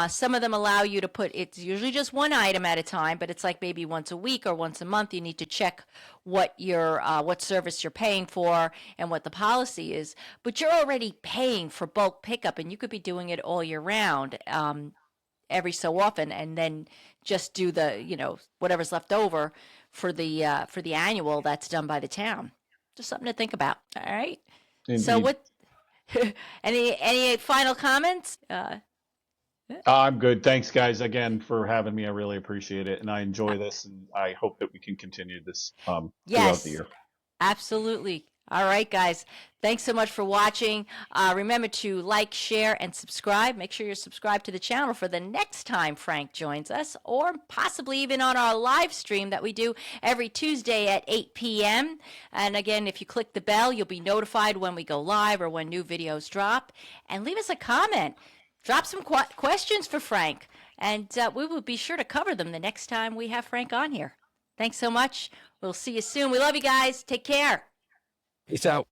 Some of them allow you to it's usually just one item at a time, but it's like maybe once a week or once a month. You need to check what what service you're paying for and what the policy is. But you're already paying for bulk pickup, and you could be doing it all year round, every so often, and then just do the whatever's left over for the annual that's done by the town. Just something to think about. All right. Indeed. So what? Any final comments? I'm good. Thanks, guys, again for having me. I really appreciate it, and I enjoy this, and I hope that we can continue this throughout the year. Absolutely. All right, guys. Thanks so much for watching. Remember to like, share, and subscribe. Make sure you're subscribed to the channel for the next time Frank joins us, or possibly even on our live stream that we do every Tuesday at 8 p.m. And again, if you click the bell, you'll be notified when we go live or when new videos drop. And leave us a comment. Drop some questions for Frank, and we will be sure to cover them the next time we have Frank on here. Thanks so much. We'll see you soon. We love you guys. Take care. Peace out.